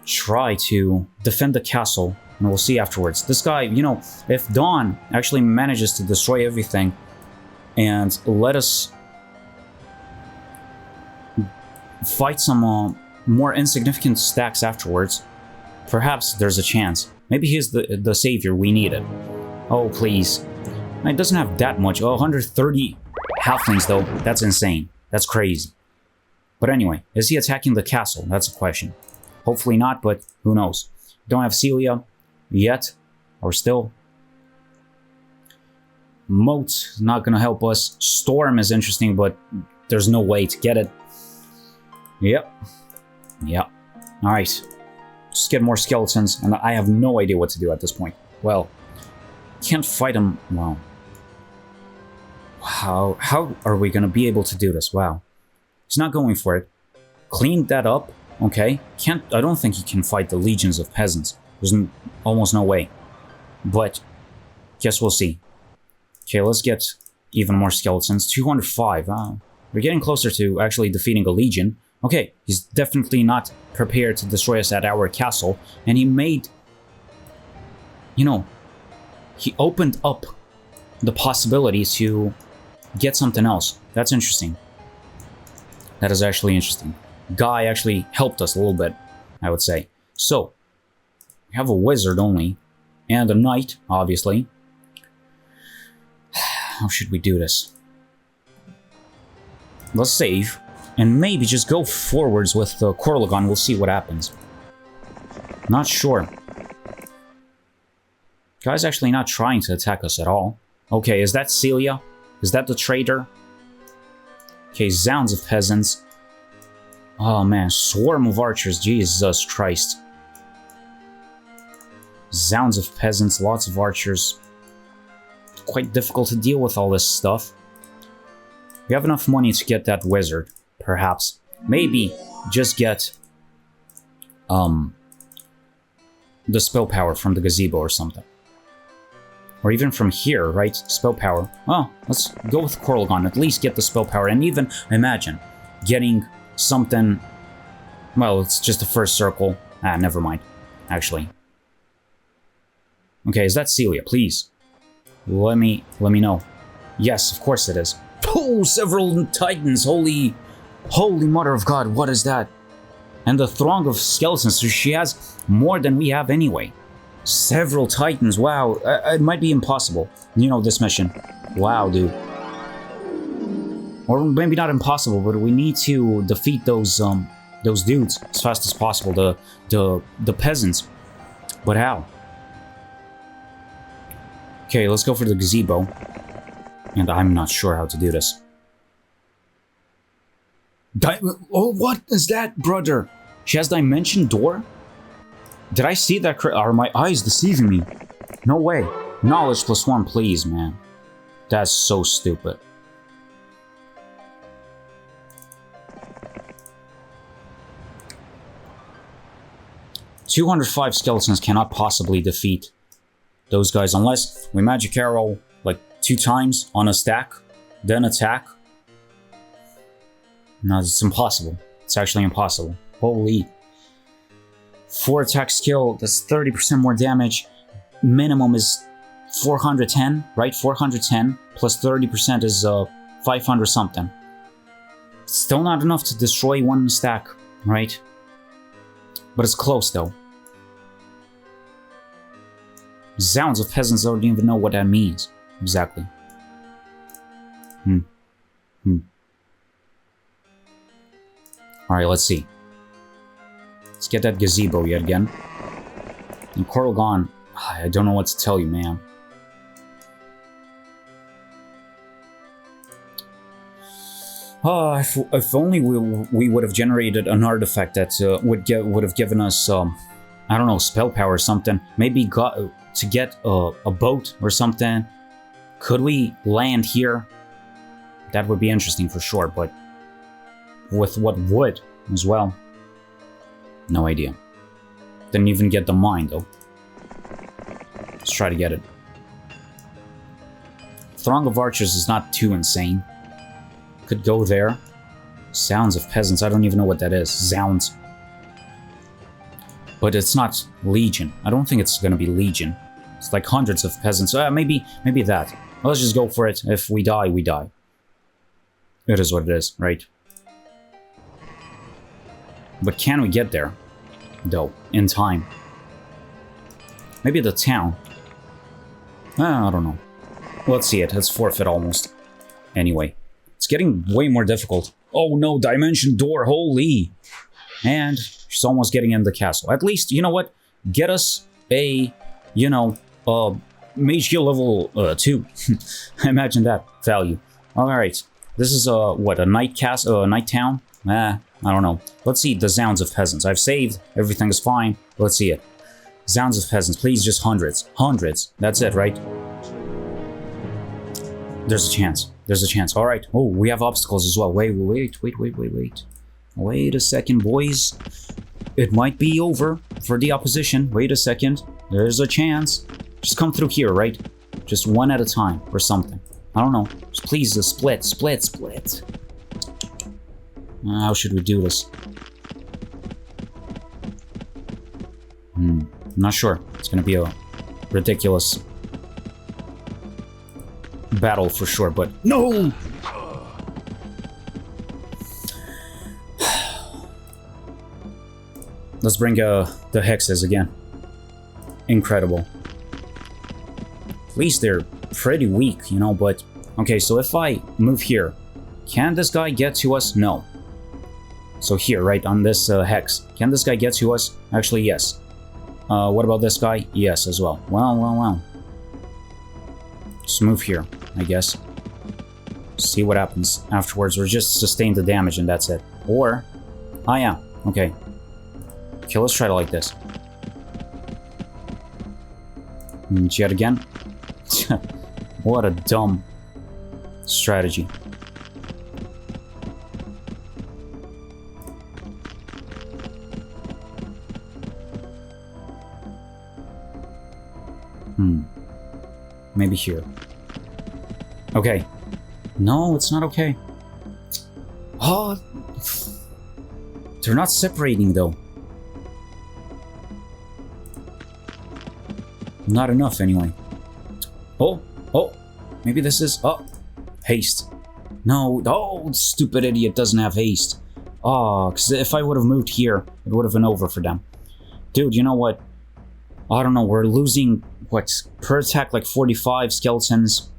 try to defend the castle, and we'll see afterwards. This guy, you know, if Dawn actually manages to destroy everything, and let us... fight some more insignificant stacks afterwards, perhaps there's a chance. Maybe he's the savior we needed. Oh, please. It doesn't have that much. Oh, 130 halflings, though. That's insane. That's crazy. But anyway, is he attacking the castle? That's a question. Hopefully not, but who knows. Don't have Celia yet. Or still. Moat not gonna help us. Storm is interesting, but there's no way to get it. Yep. Yep. Alright. Just get more skeletons, and I have no idea what to do at this point. Well, can't fight him. Wow. How are we gonna be able to do this? Wow. He's not going for it. Clean that up, okay? I don't think he can fight the legions of peasants. There's almost no way. But, guess we'll see. Okay, let's get even more skeletons. 205. We're getting closer to actually defeating a legion. Okay, he's definitely not prepared to destroy us at our castle. And he made... You know, he opened up the possibility to get something else. That's interesting. That is actually interesting. Guy actually helped us a little bit, I would say. So, we have a wizard only. And a knight, obviously. How should we do this? Let's save. And maybe just go forwards with the Corlagon. We'll see what happens. Not sure. Guy's actually not trying to attack us at all. Okay, is that Celia? Is that the traitor? Okay, zounds of peasants. Oh man, swarm of archers. Jesus Christ. Zounds of peasants, lots of archers. Quite difficult to deal with all this stuff. We have enough money to get that wizard, perhaps. Maybe just get the spell power from the gazebo or something. Or even from here, right? Spell power. Oh, let's go with Corlagon. At least get the spell power. And even imagine getting something... Well, it's just the first circle. Ah, never mind. Actually. Okay, is that Celia? Please. Let me know. Yes, of course it is. Oh, several titans. Holy mother of God. What is that? And the throng of skeletons. So she has more than we have anyway. Several titans, wow, it might be impossible, you know, this mission. Wow, dude. Or maybe not impossible, but we need to defeat those dudes as fast as possible, the peasants. But how? Okay, let's go for the gazebo. And I'm not sure how to do this. Oh, what is that, brother? She has dimension door? Did I see that? Are my eyes deceiving me? No way. Knowledge +1, please, man. That's so stupid. $205 skeletons cannot possibly defeat those guys unless we magic arrow like 2 times on a stack, then attack. No, it's impossible. It's actually impossible. Holy. 4 attack skill, that's 30% more damage. Minimum is 410, right? 410 plus 30% is 500 something. Still not enough to destroy 1 stack, right? But it's close though. Zounds of peasants don't even know what that means. Exactly. Alright, let's see. Let's get that gazebo yet again. And Corlagon, I don't know what to tell you, man. If only we would have generated an artifact that would have given us, I don't know, spell power or something. Maybe to get a boat or something. Could we land here? That would be interesting for sure, but with what wood as well? No idea. Didn't even get the mine, though. Let's try to get it. Throng of archers is not too insane. Could go there. Sounds of peasants. I don't even know what that is. Zounds. But it's not legion. I don't think it's gonna be legion. It's like hundreds of peasants. Maybe that. Let's just go for it. If we die, we die. It is what it is, right? But can we get there, though, in time? Maybe the town. I don't know. Let's see it. It's forfeit almost. Anyway, it's getting way more difficult. Oh no, dimension door, holy! And she's almost getting in the castle. At least, you know what? Get us a, you know, mage skill level 2. Imagine that value. Alright, this is what, a night castle, night town? I don't know. Let's see the Zounds of Peasants. I've saved. Everything is fine. Let's see it. Zounds of Peasants. Please, just hundreds. Hundreds. That's it, right? There's a chance. There's a chance. All right. Oh, we have obstacles as well. Wait. Wait a second, boys. It might be over for the opposition. Wait a second. There's a chance. Just come through here, right? Just one at a time or something. I don't know. Just please, split. How should we do this? I'm not sure. It's gonna be a ridiculous battle for sure, but no! Let's bring the hexes again. Incredible. At least they're pretty weak, you know, but... Okay, so if I move here, can this guy get to us? No. So here, right, on this hex. Can this guy get to us? Actually, yes. What about this guy? Yes, as well. Well. Just move here, I guess. See what happens afterwards, or just sustain the damage and that's it. Or... Ah, yeah. Okay. Okay, let's try to like this. Yet again. What a dumb strategy. Maybe here. Okay. No, it's not okay. Oh, they're not separating though. Not enough, anyway. Oh, maybe this is... Oh, haste. No, oh, stupid idiot doesn't have haste. Oh, because if I would have moved here, it would have been over for them. Dude, you know what? I don't know, we're losing, what, per attack, like 45 skeletons.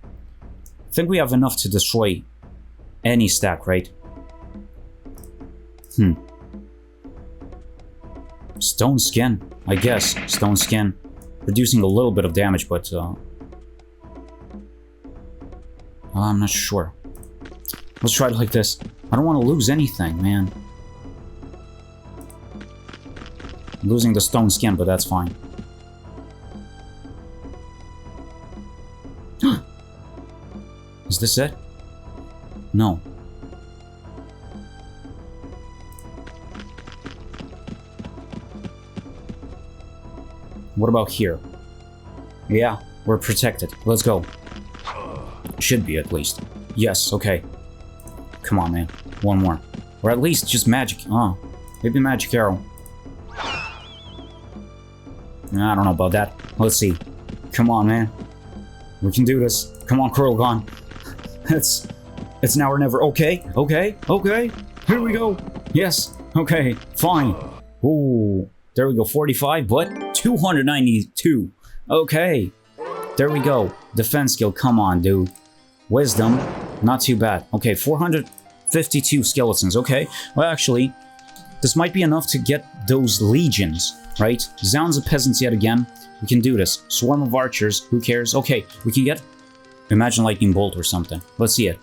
I think we have enough to destroy any stack, right? Stone skin, I guess. Stone skin. Reducing a little bit of damage, but I'm not sure. Let's try it like this. I don't want to lose anything, man. I'm losing the stone skin, but that's fine. Is this it? No. What about here? Yeah, we're protected. Let's go. Should be, at least. Yes, okay. Come on, man. One more. Or at least just magic. Oh, maybe magic arrow. I don't know about that. Let's see. Come on, man. We can do this. Come on, Kurlgon. It's now or never. Okay. Here we go. Yes. Okay. Fine. Ooh. There we go. 45, but 292. Okay. There we go. Defense skill. Come on, dude. Wisdom. Not too bad. Okay, 452 skeletons. Okay. Well, actually, this might be enough to get those legions, right? Zounds of peasants yet again. We can do this. Swarm of archers. Who cares? Okay, we can get... Imagine lightning bolt or something. Let's see it.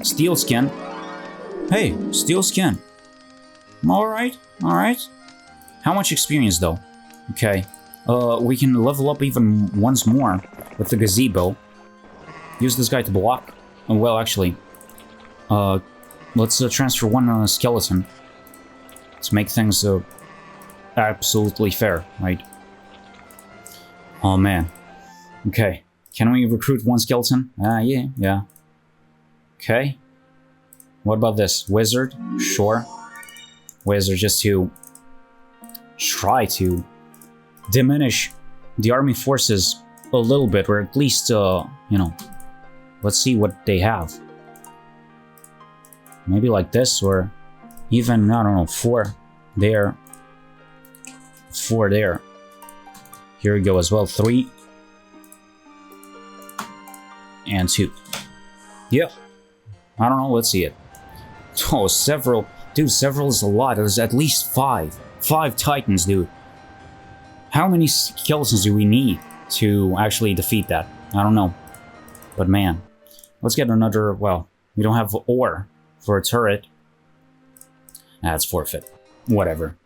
Steel skin. Hey, steel skin. Alright. How much experience, though? Okay. We can level up even once more with the gazebo. Use this guy to block. Oh, well, actually. Let's transfer one skeleton. To make things absolutely fair, right? Oh, man. Okay. Can we recruit one skeleton? Yeah. Okay. What about this? Wizard? Sure. Wizard, just to try to diminish the army forces a little bit, or at least, you know, let's see what they have. Maybe like this, or even, I don't know, 4 there. 4 there. Here we go as well. 3. And 2. Yep. I don't know, let's see it. Oh, several. Dude, several is a lot. There's at least 5. 5 titans, dude. How many skeletons do we need to actually defeat that? I don't know. But man. Let's get another, well, we don't have ore for a turret. That's forfeit. Whatever.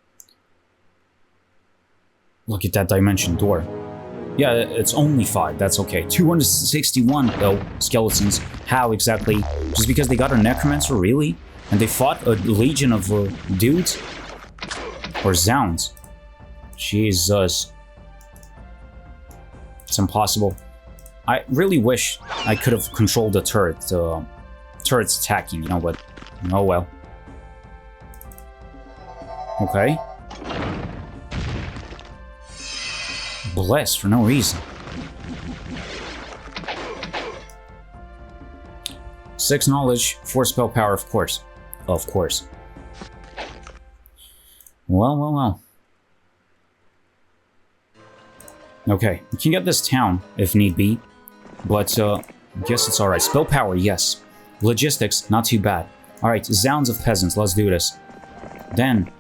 Look at that dimension door. Yeah, it's only 5, that's okay. 261, though, skeletons. How exactly? Just because they got a necromancer, really? And they fought a legion of dudes? Or zounds? Jesus. It's impossible. I really wish I could have controlled the turret's attacking, you know, but oh well. Okay. Blessed for no reason. 6 knowledge, 4 spell power, of course. Of course. Well. Okay, we can get this town if need be, but I guess it's alright. Spell power, yes. Logistics, not too bad. Alright, Zounds of Peasants, let's do this. Then,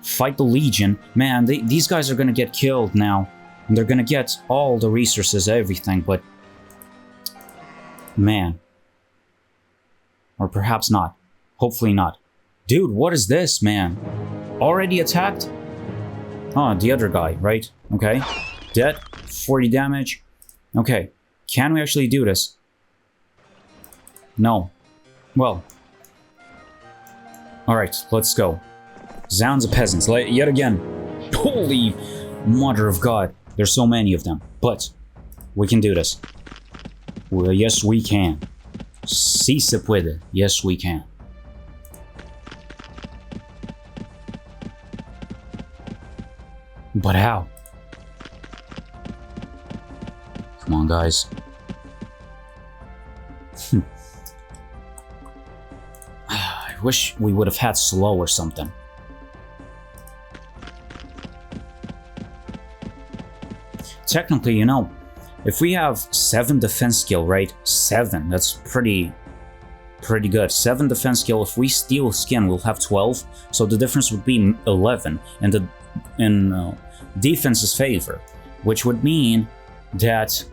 fight the Legion. Man, these guys are gonna get killed now. And they're gonna get all the resources, everything, but... Man. Or perhaps not. Hopefully not. Dude, what is this, man? Already attacked? Oh, the other guy, right? Okay. Dead. 40 damage. Okay. Can we actually do this? No. Well. Alright, let's go. Zounds of Peasants, yet again. Holy mother of God. There's so many of them. But, we can do this. Well, yes, we can. Si se puede. Yes, we can. But how? Come on, guys. I wish we would have had slow or something. Technically, you know, if we have 7 defense skill, right? 7, that's pretty good. 7 defense skill. If we steal skin, we'll have 12. So the difference would be 11 in defense's favor, which would mean that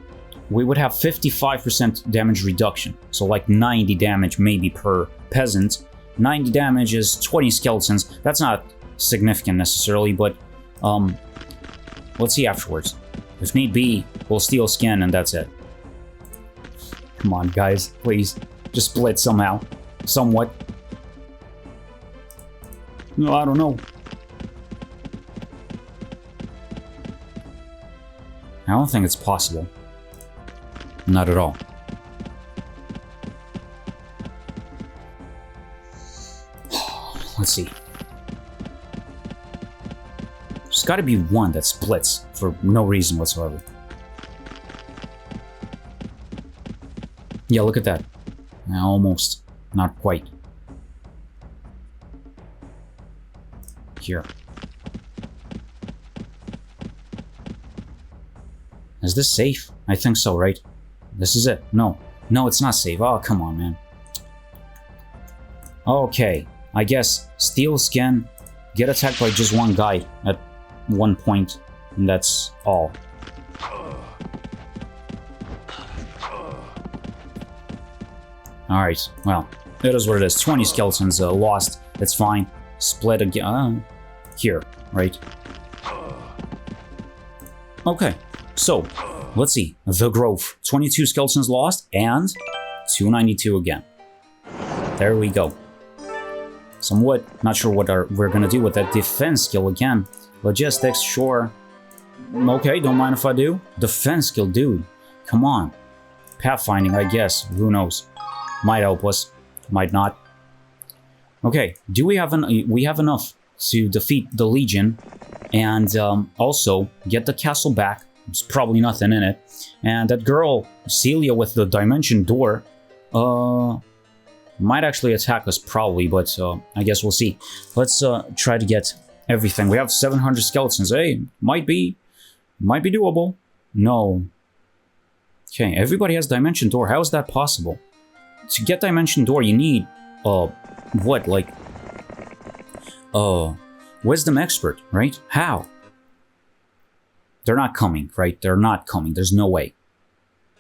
we would have 55% damage reduction. So like 90 damage maybe per peasant. 90 damage is 20 skeletons. That's not significant necessarily, but let's see afterwards. If need be, we'll steal skin and that's it. Come on, guys, please. Just split somehow. Somewhat. No, I don't know. I don't think it's possible. Not at all. Let's see. There's gotta be one that splits for no reason whatsoever. Yeah, look at that. Almost. Not quite. Here. Is this safe? I think so, right? This is it. No. No, it's not safe. Oh, come on, man. Okay. I guess steal skin, get attacked by just one guy at one point, and that's all. Alright, well, it is what it is. 20 skeletons lost. It's fine. Split again. Here, right? Okay, so, let's see. The Grove. 22 skeletons lost, and 292 again. There we go. Somewhat, not sure what we're gonna do with that defense skill again. Logistics, sure. Okay, don't mind if I do. Defense skill, dude. Come on. Pathfinding, I guess. Who knows? Might help us. Might not. Okay, do we have enough to defeat the Legion and also get the castle back? There's probably nothing in it. And that girl, Celia with the dimension door, might actually attack us probably, but I guess we'll see. Let's try to get everything. We have 700 skeletons. Hey, might be doable. No. Okay, everybody has dimension door. How is that possible? To get dimension door, you need what, like wisdom expert, right? How? They're not coming, right? They're not coming. There's no way.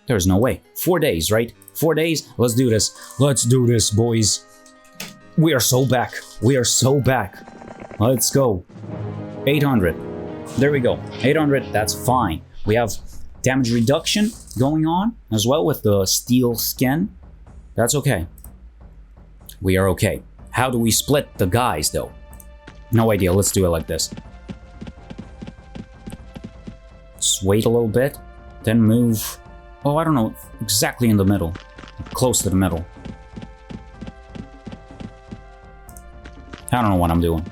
There's no way. 4 days, right? 4 days. Let's do this. Let's do this, boys. We are so back. We are so back. Let's go. 800. There we go. 800. That's fine. We have damage reduction going on as well with the steel skin. That's okay. We are okay. How do we split the guys, though? No idea. Let's do it like this. Just wait a little bit. Then move Oh, I don't know. Exactly in the middle. Close to the middle. I don't know what I'm doing.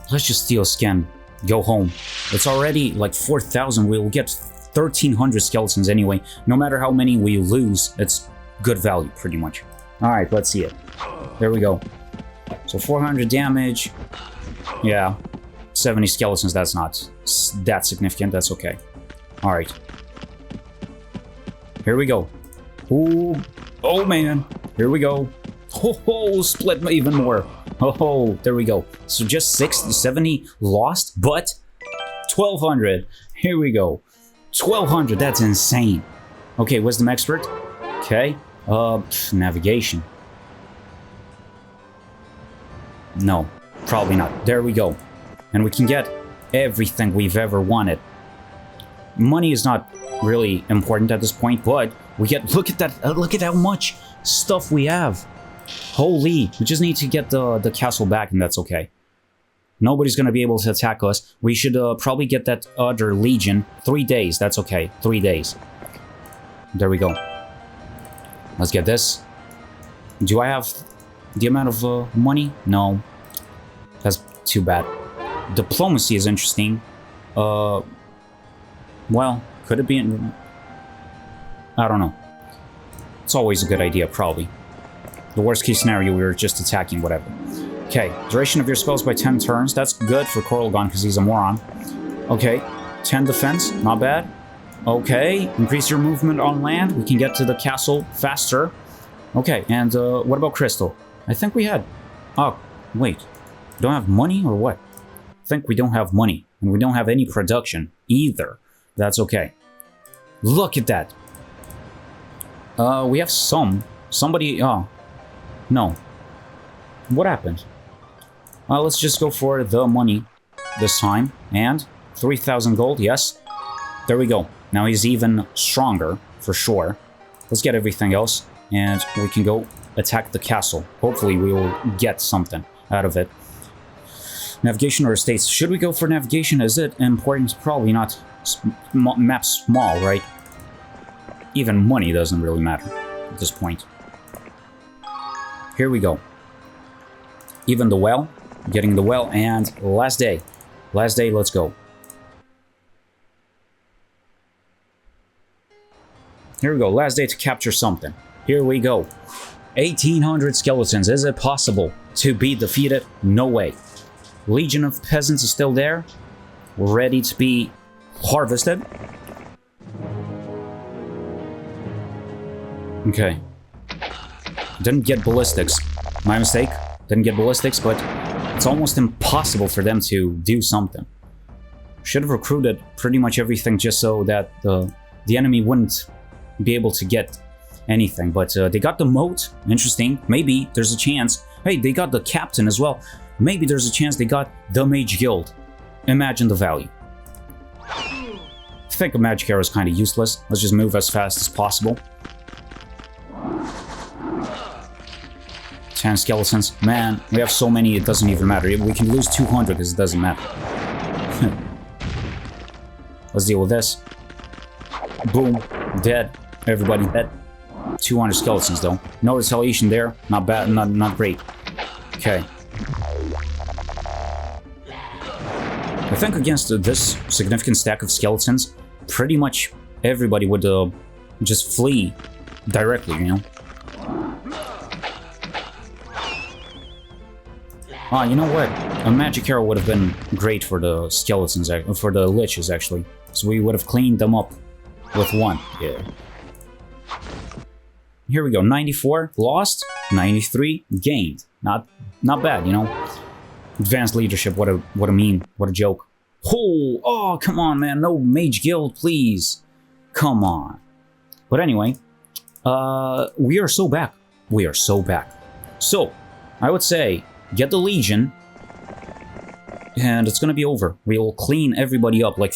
Let's just steal a scan. Go home. It's already like 4,000. We'll get 1,300 skeletons anyway. No matter how many we lose, it's good value, pretty much. Alright, let's see it. There we go. So 400 damage. Yeah. 70 skeletons, that's not that significant. That's okay. Alright. Here we go. Ooh. Oh, man. Here we go. Oh, split even more. Oh, there we go. So just 60, 70 lost, but 1,200. Here we go. 1,200, that's insane. Okay, wisdom expert. Okay. Navigation. No, probably not. There we go. And we can get everything we've ever wanted. Money is not really important at this point, but we get, look at that, look at how much stuff we have. Holy, we just need to get the castle back and that's okay. Nobody's gonna be able to attack us. We should probably get that other legion. 3 days, that's okay. 3 days. There we go. Let's get this. Do I have the amount of money? No. That's too bad. Diplomacy is interesting. Well, could it be in... I don't know. It's always a good idea, probably. The worst case scenario, we were just attacking, whatever. Okay, duration of your spells by 10 turns. That's good for Coralgon because he's a moron. Okay, 10 defense, not bad. Okay, increase your movement on land. We can get to the castle faster. Okay, and what about Crystal? I think we had... Oh, wait. We don't have money or what? I think we don't have money. And we don't have any production either. That's okay. Look at that. We have some. Somebody... Oh. No. What happened? Let's just go for the money this time. And 3,000 gold, yes. There we go. Now he's even stronger, for sure. Let's get everything else. And we can go attack the castle. Hopefully we will get something out of it. Navigation or estates. Should we go for navigation? Is it important? Probably not. Map's small, right? Even money doesn't really matter at this point. Here we go. Even the well. Getting the well, and last day. Last day, let's go. Here we go. Last day to capture something. Here we go. 1,800 skeletons. Is it possible to be defeated? No way. Legion of Peasants is still there. Ready to be harvested. Okay. Didn't get ballistics. My mistake. Didn't get ballistics, but it's almost impossible for them to do something. Should have recruited pretty much everything just so that the enemy wouldn't be able to get anything. But they got the moat. Interesting. Maybe there's a chance. Hey, they got the captain as well. Maybe there's a chance they got the Mage Guild. Imagine the value. I think a magic arrow is kind of useless. Let's just move as fast as possible. 10 skeletons. Man, we have so many, it doesn't even matter. We can lose 200 because it doesn't matter. Let's deal with this. Boom. Dead. Everybody dead. 200 skeletons, though. No retaliation there. Not bad. Not great. Okay. I think against this significant stack of skeletons, pretty much everybody would just flee directly, you know? Ah, you know what? A magic arrow would have been great for the skeletons, for the liches, actually. So we would have cleaned them up with one. Yeah. Here we go. 94 lost, 93 gained. Not bad, you know. Advanced leadership. What a meme. What a joke. Oh, come on, man. No Mage Guild, please. Come on. But anyway, we are so back. We are so back. So, I would say, get the Legion, and it's gonna be over. We'll clean everybody up, like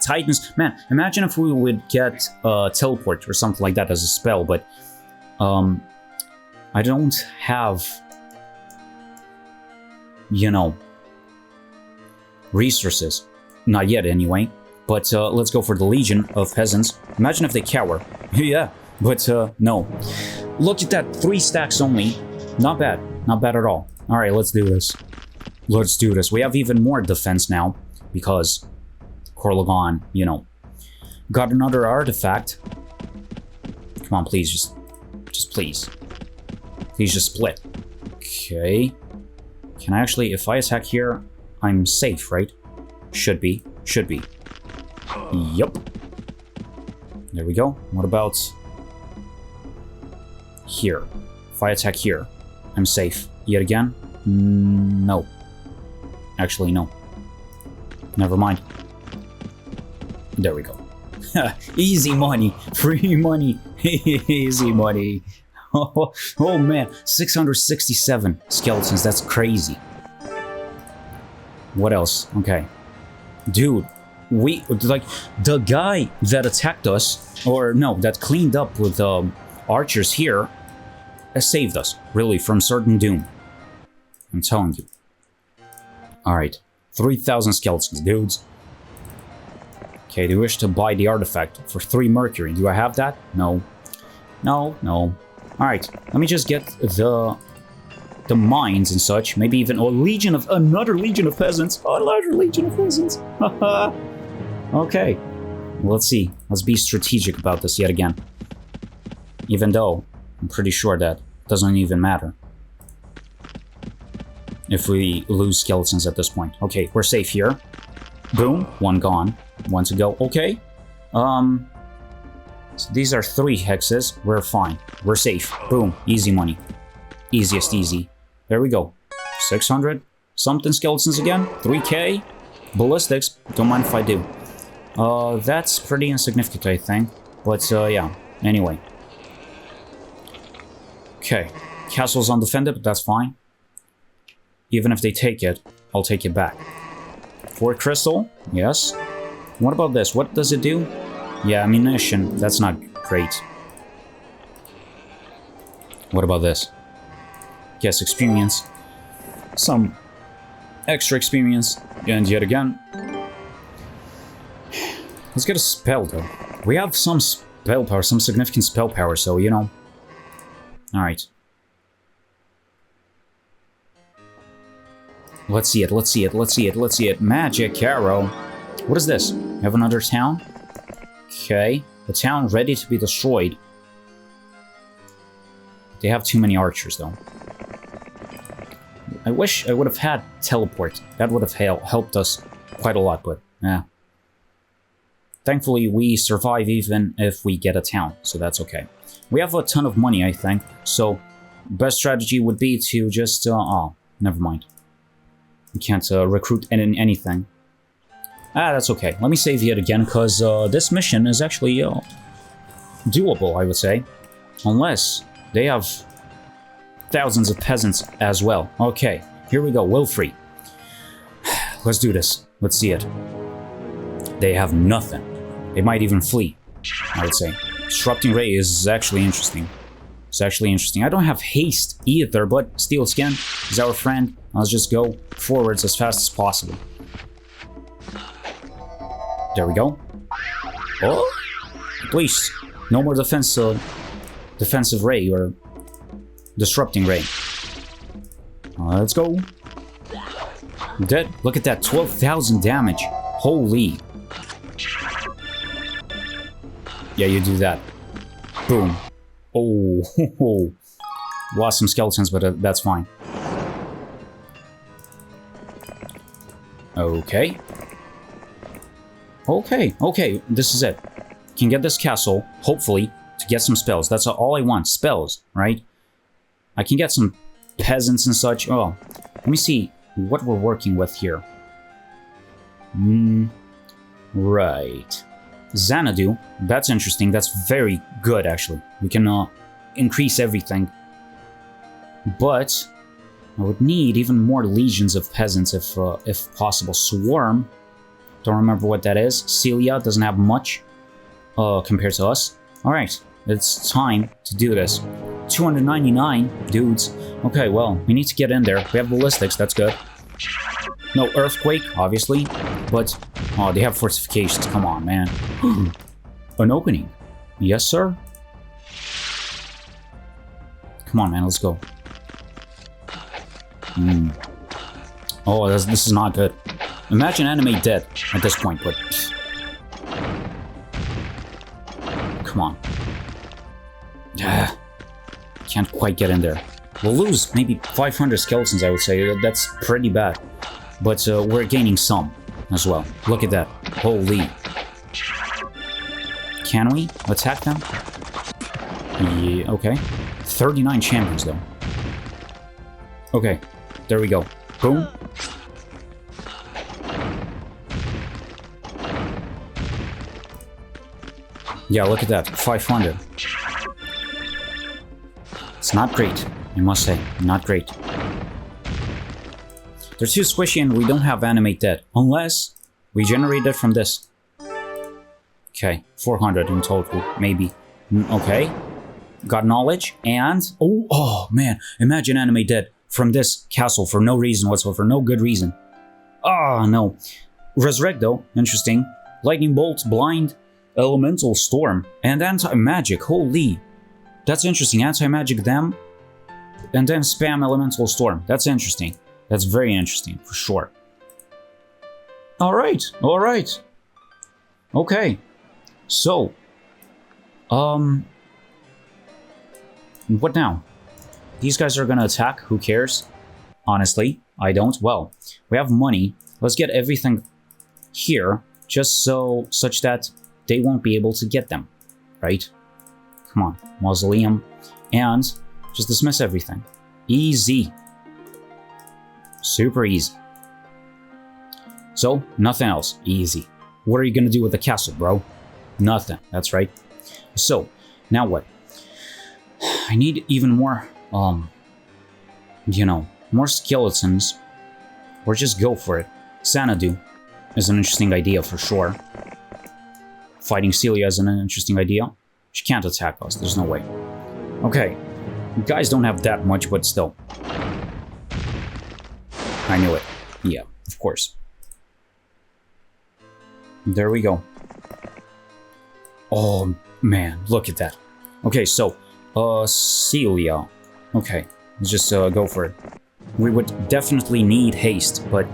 Titans. Man, imagine if we would get Teleport or something like that as a spell, but I don't have, you know, resources. Not yet, anyway. But let's go for the Legion of Peasants. Imagine if they cower. Yeah, but no. Look at that, 3 stacks only. Not bad. Not bad at all. Alright, let's do this. Let's do this. We have even more defense now. Because Corlegon, you know, got another artifact. Come on, please, just please. Please just split. Okay. Can I actually, if I attack here, I'm safe, right? Should be. Should be. Yup. There we go. What about here? If I attack here, I'm safe. Yet again? No. Actually, no. Never mind. There we go. Easy money. Free money. Easy money. Oh man, 667 skeletons. That's crazy. What else? Okay. Dude, like, the guy that attacked us, or no, that cleaned up with archers here, saved us, really, from certain doom. I'm telling you. Alright. 3,000 skeletons, dudes. Okay, do you wish to buy the artifact for 3 mercury? Do I have that? No. No, no. Alright, let me just get the mines and such. Maybe even another legion of peasants. Another legion of peasants. Haha. Okay. Let's see. Let's be strategic about this yet again. Even though I'm pretty sure that doesn't even matter if we lose skeletons at this point. Okay, we're safe here. Boom. 1 gone. 1 to go. Okay. So these are 3 hexes. We're fine. We're safe. Boom. Easy money. Easiest easy. There we go. 600 something skeletons again. 3k. Ballistics. Don't mind if I do. That's pretty insignificant, I think. But, yeah. Anyway. Okay. Castle's undefended, but that's fine. Even if they take it, I'll take it back. 4 crystal. Yes. What about this? What does it do? Yeah, ammunition. That's not great. What about this? Yes, experience. Some extra experience. And yet again. Let's get a spell, though. We have some spell power, some significant spell power, so, you know. Alright. Let's see it, let's see it, let's see it, let's see it. Magic arrow. What is this? We have another town? Okay. The town ready to be destroyed. They have too many archers, though. I wish I would have had teleport. That would have helped us quite a lot, but yeah. Thankfully, we survive even if we get a town, so that's okay. We have a ton of money, I think, so best strategy would be to just, oh, never mind. We can't recruit anything. Ah, that's okay. Let me save yet again, because this mission is actually doable, I would say. Unless they have thousands of peasants as well. Okay, here we go, Wilfrey. Let's do this. Let's see it. They have nothing. They might even flee, I would say. Disrupting Ray is actually interesting. It's actually interesting. I don't have haste either, but Steel Skin is our friend. Let's just go forwards as fast as possible. There we go. Oh, please, no more defensive ray or disrupting ray. Let's go. Dead. Look at that, 12,000 damage. Holy. Yeah, you do that. Boom. Oh, lost some skeletons, but that's fine. Okay. Okay, this is it. Can get this castle, hopefully, to get some spells. That's all I want, spells, right? I can get some peasants and such. Oh, let me see what we're working with here. Right. Xanadu, that's interesting. That's very good, actually. We can increase everything. But I would need even more legions of peasants if possible. Swarm, don't remember what that is. Celia doesn't have much compared to us. All right, it's time to do this. 299 dudes. Okay, well, we need to get in there. We have ballistics, that's good. No earthquake, obviously, but oh, they have fortifications. Come on, man. An opening. Yes, sir. Come on, man. Let's go. Oh, this is not good. Imagine anime dead at this point, but come on. Can't quite get in there. We'll lose maybe 500 skeletons, I would say. That's pretty bad. But we're gaining some as well. Look at that. Holy. Can we attack them? Yeah, okay. 39 champions, though. Okay, there we go. Boom. Yeah, look at that. 500. It's not great, I must say. Not great. They're too squishy and we don't have animate dead. Unless we generate it from this. Okay, 400 in total, maybe. Okay. Got knowledge and... Oh, man. Imagine animate dead from this castle for no reason whatsoever. No good reason. Ah, no. Resurrect, though. Interesting. Lightning bolt, blind, elemental storm, and anti-magic. Holy. That's interesting. Anti-magic them. And then spam elemental storm. That's interesting. That's very interesting, for sure. Alright. Alright. Okay. So. What now? These guys are gonna attack. Who cares? Honestly, I don't. Well, we have money. Let's get everything here, just such that they won't be able to get them, right? Come on, mausoleum, and just dismiss everything. Easy, super easy. So nothing else. Easy. What are you gonna do with the castle, bro? Nothing. That's right. So now what? I need even more, you know, more skeletons, or just go for it. Xanadu is an interesting idea for sure. Fighting Celia is an interesting idea. She can't attack us, there's no way. Okay, guys don't have that much, but still. I knew it. Yeah, of course. There we go. Oh, man, look at that. Okay, so, Celia. Okay, let's just go for it. We would definitely need haste, but...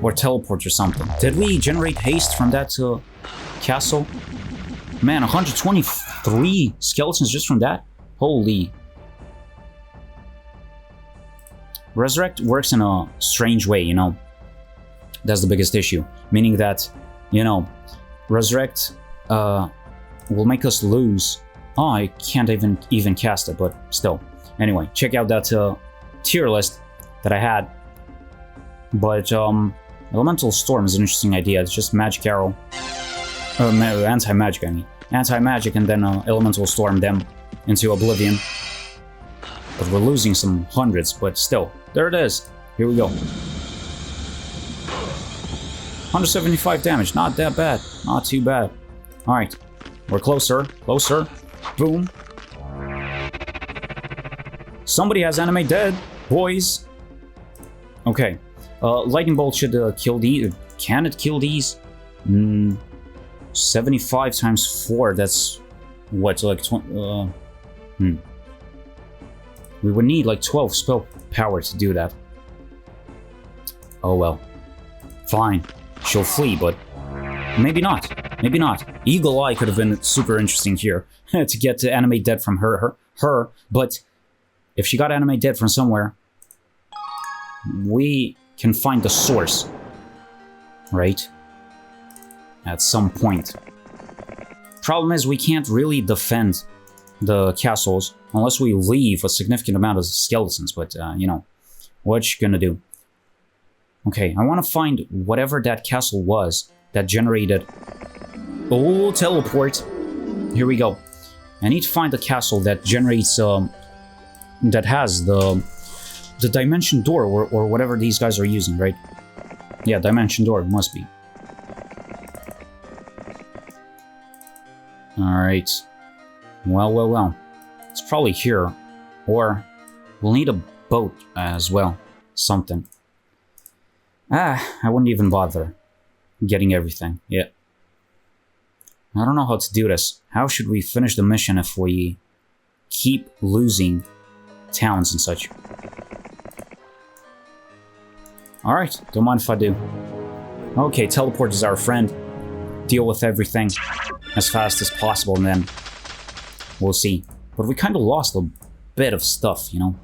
Or teleport or something. Did we generate haste from that castle? Man, 123 skeletons just from that? Holy. Resurrect works in a strange way, you know. That's the biggest issue. Meaning that, you know, Resurrect will make us lose. Oh, I can't even cast it, but still. Anyway, check out that tier list that I had. But Elemental Storm is an interesting idea. It's just Magic Arrow. Anti-magic, I mean. Anti-magic and then Elemental Storm them into Oblivion. But we're losing some hundreds, but still. There it is. Here we go. 175 damage. Not that bad. Not too bad. Alright. We're closer. Closer. Boom. Somebody has anime dead, boys. Okay. Lightning bolt should kill these. Can it kill these? 75 times 4. That's what, like 20. We would need like 12 spell power to do that. Oh well. Fine. She'll flee, but maybe not. Maybe not. Eagle Eye could have been super interesting here to get to animate dead from her. But if she got animate dead from somewhere, we can find the source, right? At some point. Problem is, we can't really defend the castles unless we leave a significant amount of skeletons, but, you know, what you gonna do? Okay, I want to find whatever that castle was that generated... Oh, teleport! Here we go. I need to find the castle that generates, that has the dimension door, or whatever these guys are using, right? Yeah, dimension door, must be. Alright. Well. It's probably here. Or we'll need a boat as well. Something. I wouldn't even bother getting everything. Yeah. I don't know how to do this. How should we finish the mission if we keep losing towns and such? Alright, don't mind if I do. Okay, teleport is our friend. Deal with everything as fast as possible and then we'll see. But we kind of lost a bit of stuff, you know?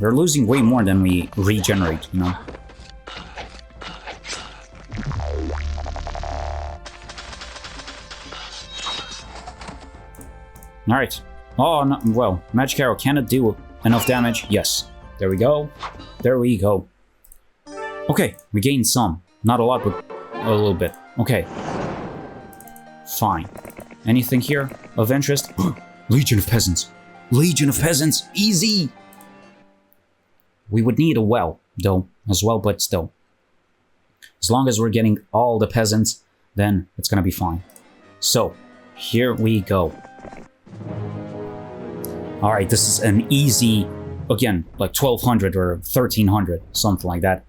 We're losing way more than we regenerate, you know? Alright. Oh, no, well, Magic Arrow, can it do enough damage? Yes. There we go. There we go. Okay, we gained some. Not a lot, but a little bit. Okay. Fine. Anything here of interest? Legion of Peasants. Legion of Peasants! Easy! We would need a well, though, as well, but still. As long as we're getting all the peasants, then it's gonna be fine. So, here we go. Alright, this is an easy, again, like 1200 or 1300, something like that.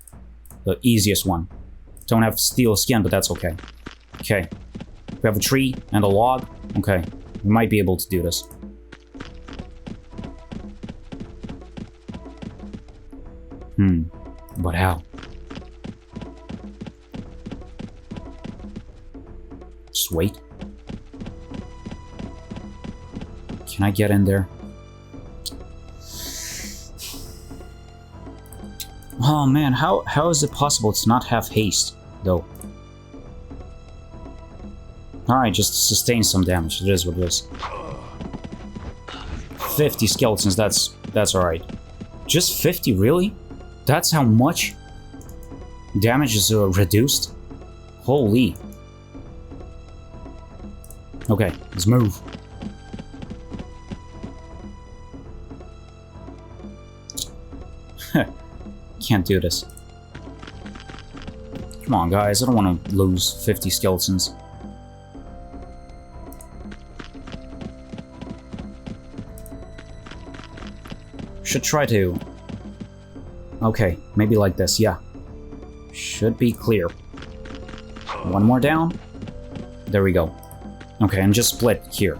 The easiest one. Don't have steel skin, but that's okay. Okay. We have a tree and a log. Okay. We might be able to do this. But how? Just wait. Can I get in there? Oh man, how is it possible to not have haste, though? Alright, just sustain some damage. It is what it is. 50 skeletons, that's alright. Just 50, really? That's how much damage is reduced? Holy. Okay, let's move. Can't do this. Come on, guys. I don't want to lose 50 skeletons. Should try to... Okay, maybe like this, yeah. Should be clear. One more down. There we go. Okay, and just split here.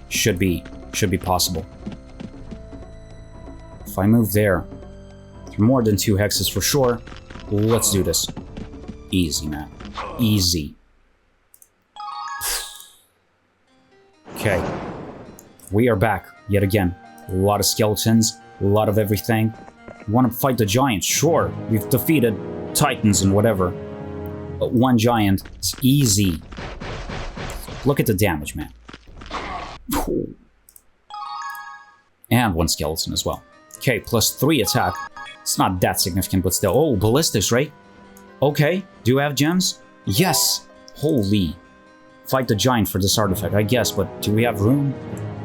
Should be possible. If I move there, more than 2 hexes for sure. Let's do this. Easy, man. Easy. Okay. We are back, yet again. A lot of skeletons, a lot of everything. We want to fight the giants, sure. We've defeated titans and whatever. But one giant, it's easy. Look at the damage, man. And one skeleton as well. Okay, +3 attack. It's not that significant, but still. Oh, ballistics, right? Okay. Do I have gems? Yes! Holy. Fight the giant for this artifact, I guess, but do we have room?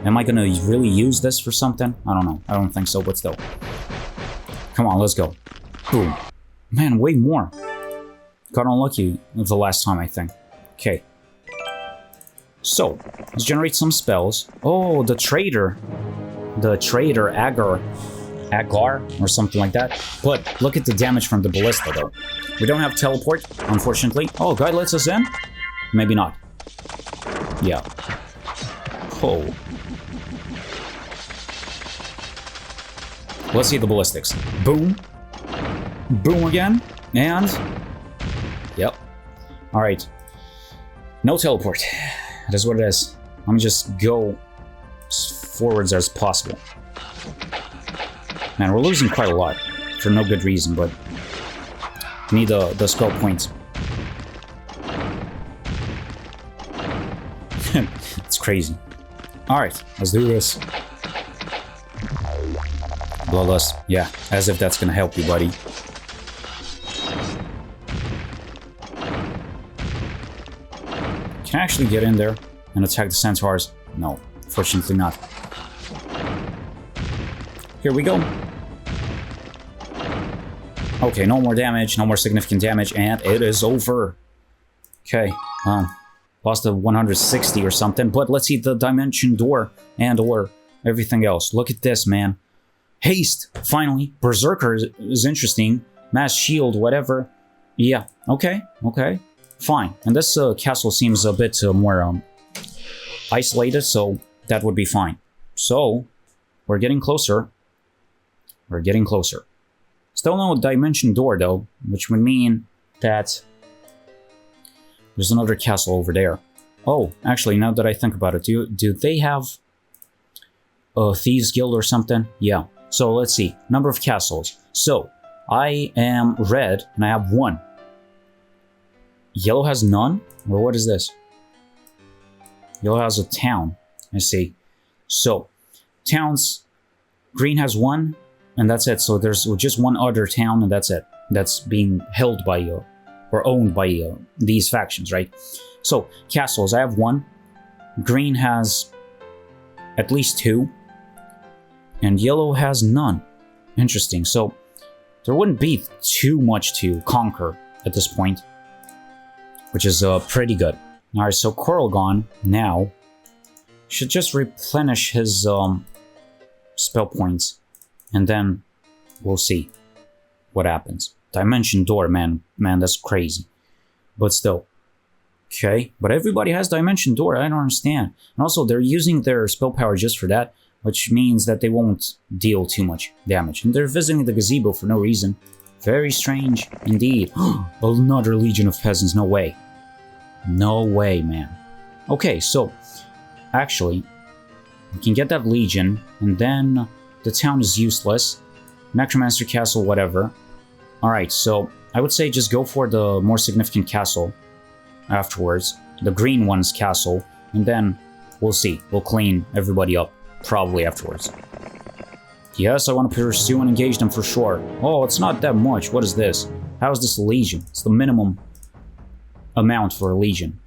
Am I gonna really use this for something? I don't know. I don't think so, but still. Come on, let's go. Boom. Man, way more. Got unlucky the last time, I think. Okay. So, let's generate some spells. Oh, the trader. The trader, Agar, or something like that. But look at the damage from the ballista, though. We don't have teleport, unfortunately. Oh, guide lets us in? Maybe not. Yeah. Oh. Let's see the ballistics. Boom. Boom again. And... Yep. Alright. No teleport. That is what it is. Let me just go as forwards as possible. Man, we're losing quite a lot. For no good reason, but... we need the spell points. It's crazy. Alright, let's do this. Bloodlust. Yeah, as if that's gonna help you, buddy. Can I actually get in there and attack the centaurs? No, fortunately not. Here we go. Okay, no more damage, no more significant damage, and it is over. Okay, lost a 160 or something, but let's see the dimension door and or everything else. Look at this, man. Haste! Finally. Berserker is interesting. Mass shield, whatever. Yeah, okay, okay. Fine. And this castle seems a bit more isolated, so that would be fine. So, we're getting closer. We're getting closer. Still no dimension door, though, which would mean that there's another castle over there. Oh, actually, now that I think about it, do they have a Thieves Guild or something? Yeah. So, let's see. Number of castles. So, I am red, and I have 1. Yellow has none? Or what is this? Yellow has a town. I see. So, towns... Green has 1, and that's it. So there's just 1 other town, and that's it. That's being held by, or owned by these factions, right? So, castles, I have 1. Green has at least 2. And yellow has none. Interesting. So, there wouldn't be too much to conquer at this point, which is pretty good. Alright, so Coralgon now should just replenish his spell points, and then we'll see what happens. Dimension door, man, that's crazy. But still. Okay, but everybody has Dimension door, I don't understand. And also, they're using their spell power just for that, which means that they won't deal too much damage. And they're visiting the gazebo for no reason. Very strange indeed. Another legion of peasants, no way. No way, man. Okay, so, actually, we can get that legion, and then the town is useless. Necromancer castle, whatever. Alright, so I would say just go for the more significant castle afterwards. The green one's castle, and then we'll see. We'll clean everybody up, probably afterwards. Yes, I want to pursue and engage them for sure. Oh, it's not that much. What is this? How is this a legion? It's the minimum amount for a legion.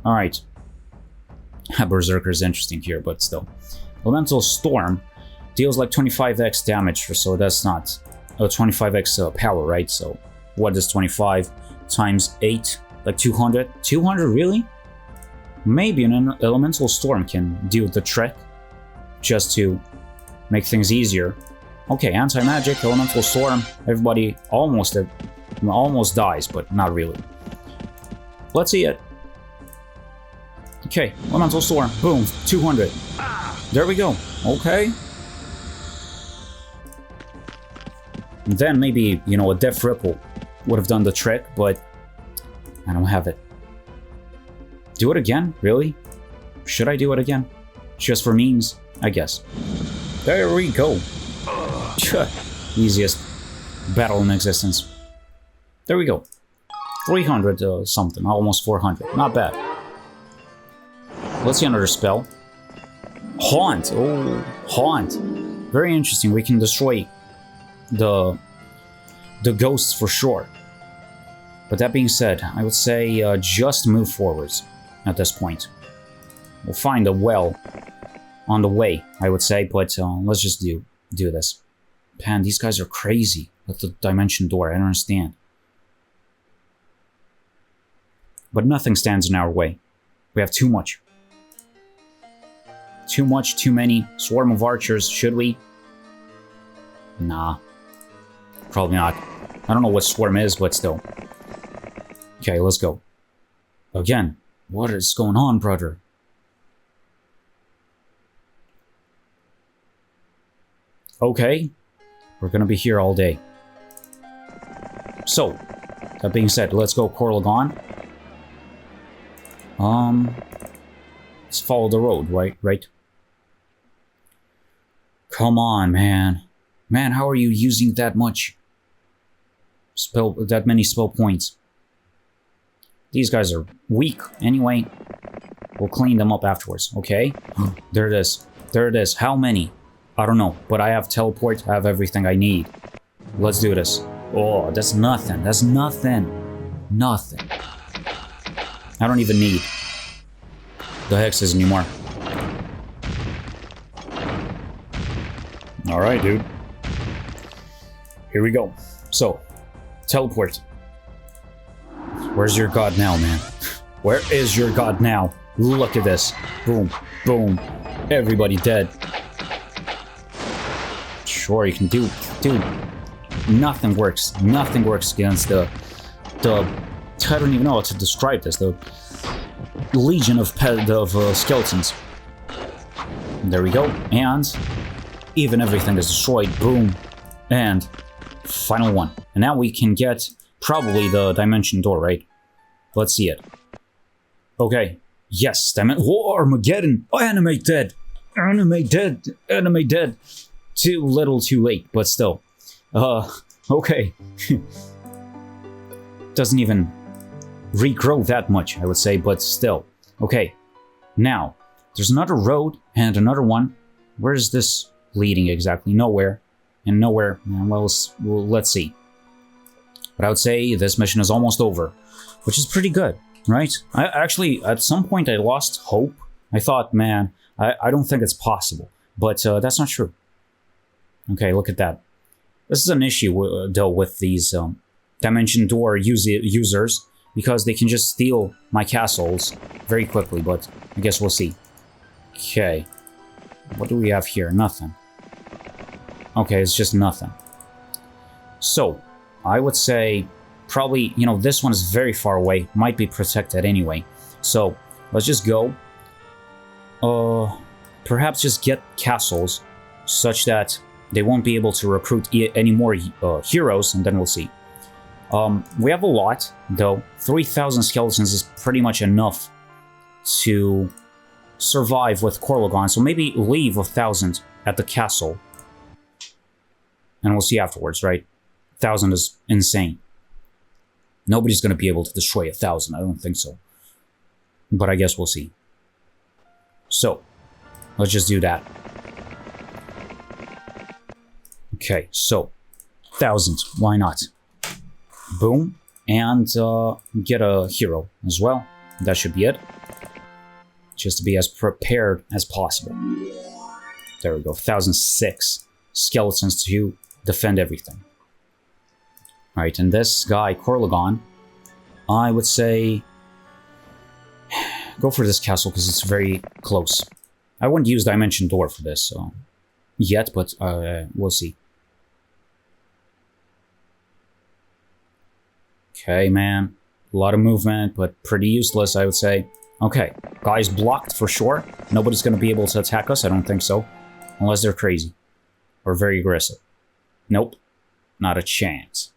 Alright. Berserker is interesting here, but still. Elemental Storm deals like 25x damage, so that's not a 25x power, right? So what is 25 times 8? Like 200? 200, really? Maybe an Elemental Storm can do the trick, just to make things easier. Okay, anti-magic, Elemental Storm, everybody almost dies, but not really. Let's see it. Okay, Elemental Storm, boom, 200. There we go, okay. And then maybe, you know, a Death Ripple would have done the trick, but I don't have it. Do it again? Really? Should I do it again? Just for memes? I guess. There we go. Easiest battle in existence. There we go. 300 something, almost 400. Not bad. Let's see another spell. Haunt. Oh, Haunt. Very interesting. We can destroy the ghosts for sure. But that being said, I would say just move forwards at this point. We'll find a well on the way, I would say, but let's just do this. Man, these guys are crazy with the dimension door. I don't understand. But nothing stands in our way. We have too much. Too much, too many. Swarm of archers, should we? Nah. Probably not. I don't know what swarm is, but still. Okay, let's go. Again, what is going on, brother? Okay, we're gonna be here all day. So, that being said, let's go Coralgon. Let's follow the road, right? Come on, man. Man, how are you using that much that many spell points? These guys are weak. Anyway, we'll clean them up afterwards, okay? There it is. There it is. How many? I don't know, but I have teleport. I have everything I need. Let's do this. Oh, that's nothing. That's nothing. Nothing. I don't even need the hexes anymore. Alright, dude. Here we go. So, teleport. Where's your god now, man? Where is your god now? Look at this. Boom. Boom. Everybody dead. Sure, you can do... Dude, nothing works. Nothing works against the... I don't even know how to describe this. The legion of skeletons. There we go. And even everything is destroyed. Boom. And final one. And now we can get probably the dimension door, right? Let's see it. Okay. Yes, oh, Armageddon! Oh, anime dead! Anime dead! Anime dead! Too little, too late, but still. Okay. Doesn't even regrow that much, I would say, but still. Okay. Now, there's another road and another one. Where is this leading exactly? Nowhere. And nowhere. Well, let's see. But I would say this mission is almost over, which is pretty good. Right? I actually, at some point, I lost hope. I thought, man, I don't think it's possible. But that's not true. Okay, look at that. This is an issue, though, with these Dimension Door users, because they can just steal my castles very quickly, but I guess we'll see. Okay. What do we have here? Nothing. Okay, it's just nothing. So, I would say... Probably, you know, this one is very far away. Might be protected anyway. So, let's just go. Perhaps just get castles such that they won't be able to recruit any more heroes, and then we'll see. We have a lot, though. 3,000 skeletons is pretty much enough to survive with Corlogon, so maybe leave 1,000 at the castle. And we'll see afterwards, right? 1,000 is insane. Nobody's going to be able to destroy 1,000. I don't think so. But I guess we'll see. So, let's just do that. Okay, so, 1,000. Why not? Boom. And get a hero as well. That should be it. Just to be as prepared as possible. There we go. 1,006 skeletons to defend everything. Alright, and this guy, Corlogon, I would say... Go for this castle, because it's very close. I wouldn't use Dimension Door for this, yet, but we'll see. Okay, man. A lot of movement, but pretty useless, I would say. Okay, guys blocked for sure. Nobody's going to be able to attack us, I don't think so. Unless they're crazy. Or very aggressive. Nope. Not a chance.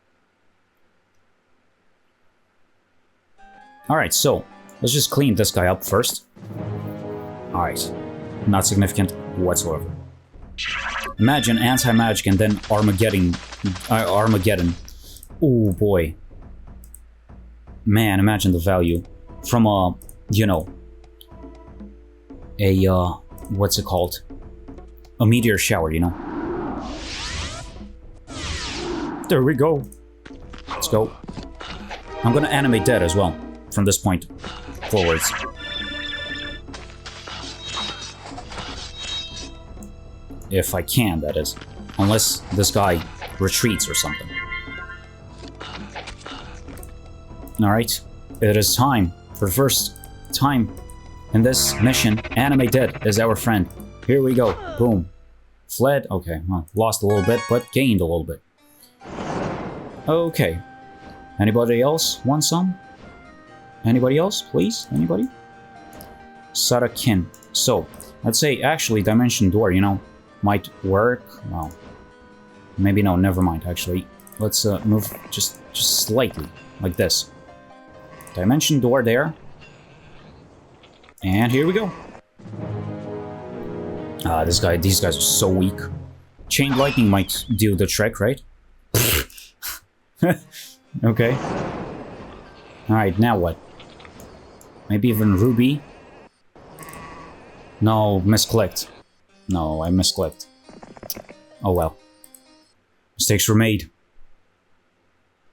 Alright, so, let's just clean this guy up first. Alright. Not significant whatsoever. Imagine anti-magic and then Armageddon. Oh boy. Man, imagine the value. From a, you know... A, what's it called? A meteor shower, you know? There we go. Let's go. I'm gonna animate dead as well. From this point forwards. If I can, that is. Unless this guy retreats or something. Alright. It is time. For the first time in this mission, Anime Dead is our friend. Here we go. Boom. Fled. Okay, well, lost a little bit, but gained a little bit. Okay. Anybody else want some? Anybody else, please? Anybody? Sarakin. So, let's say, actually, Dimension Door, you know, might work. Well, maybe no, never mind, actually. Let's move just slightly, like this. Dimension Door there. And here we go. These guys are so weak. Chain Lightning might do the trick, right? Okay. Alright, now what? Maybe even Ruby? No, misclicked. No, I misclicked. Oh well. Mistakes were made.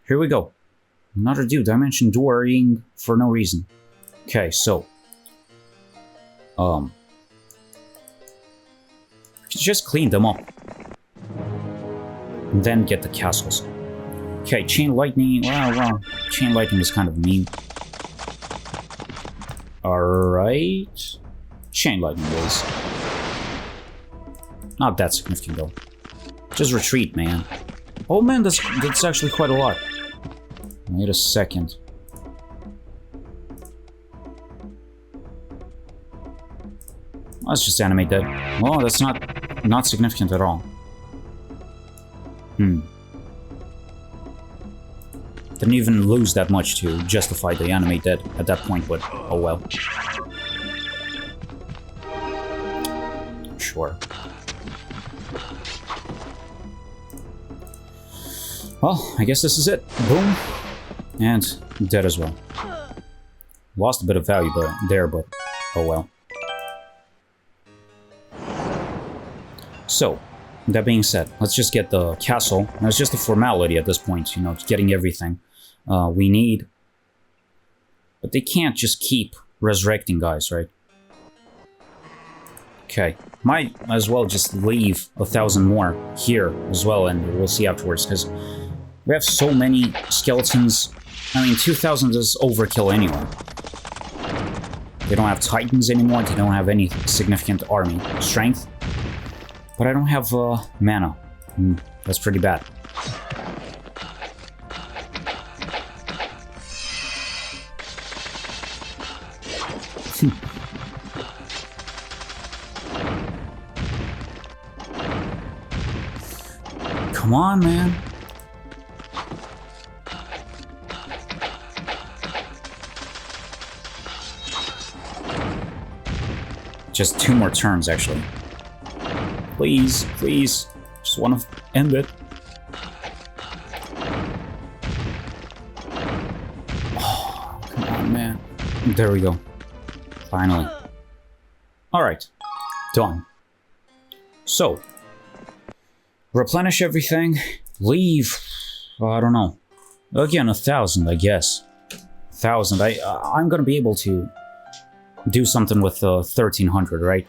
Here we go. Another dude, Dimension Dooring for no reason. Okay, so... just clean them up. And then get the castles. Okay, Chain Lightning... Well, Chain Lightning is kind of mean. Alright. Chain Lightning is... not that significant, though. Just retreat, man. Oh man, that's actually quite a lot. Wait a second. Let's just animate that. Well, that's not significant at all. Didn't even lose that much to justify the animate dead at that point, but oh well. Sure. Well, I guess this is it. Boom. And dead as well. Lost a bit of value there, but oh well. So, that being said, let's just get the castle. And it's just a formality at this point, you know, getting everything we need. But they can't just keep resurrecting guys, right? Okay, might as well just leave 1,000 more here as well, and we'll see afterwards, because we have so many skeletons. I mean, 2,000 is overkill anyway. They don't have titans anymore, they don't have any significant army strength. But I don't have mana. That's pretty bad. Come on, man. Just 2 more turns, actually. Please, please. Just want to end it. Oh, come on, man. There we go. Finally. Alright. Done. So. Replenish everything. Leave. I don't know. Again, 1,000, I guess. 1,000. I'm gonna be able to do something with 1,300, right?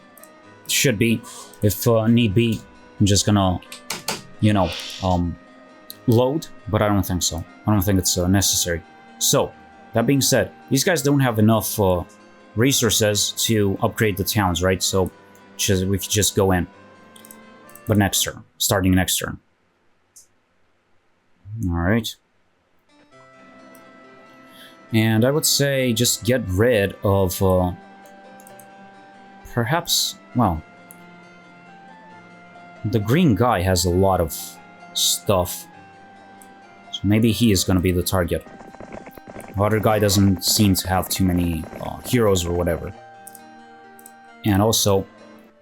Should be, if need be. I'm just gonna, you know, load, but I don't think so. I don't think it's necessary. So, that being said, these guys don't have enough resources to upgrade the towns, right? So, we could just go in. But next turn, starting next turn. Alright. And I would say just get rid of, perhaps, well, the green guy has a lot of stuff. So maybe he is going to be the target. The other guy doesn't seem to have too many heroes or whatever. And also,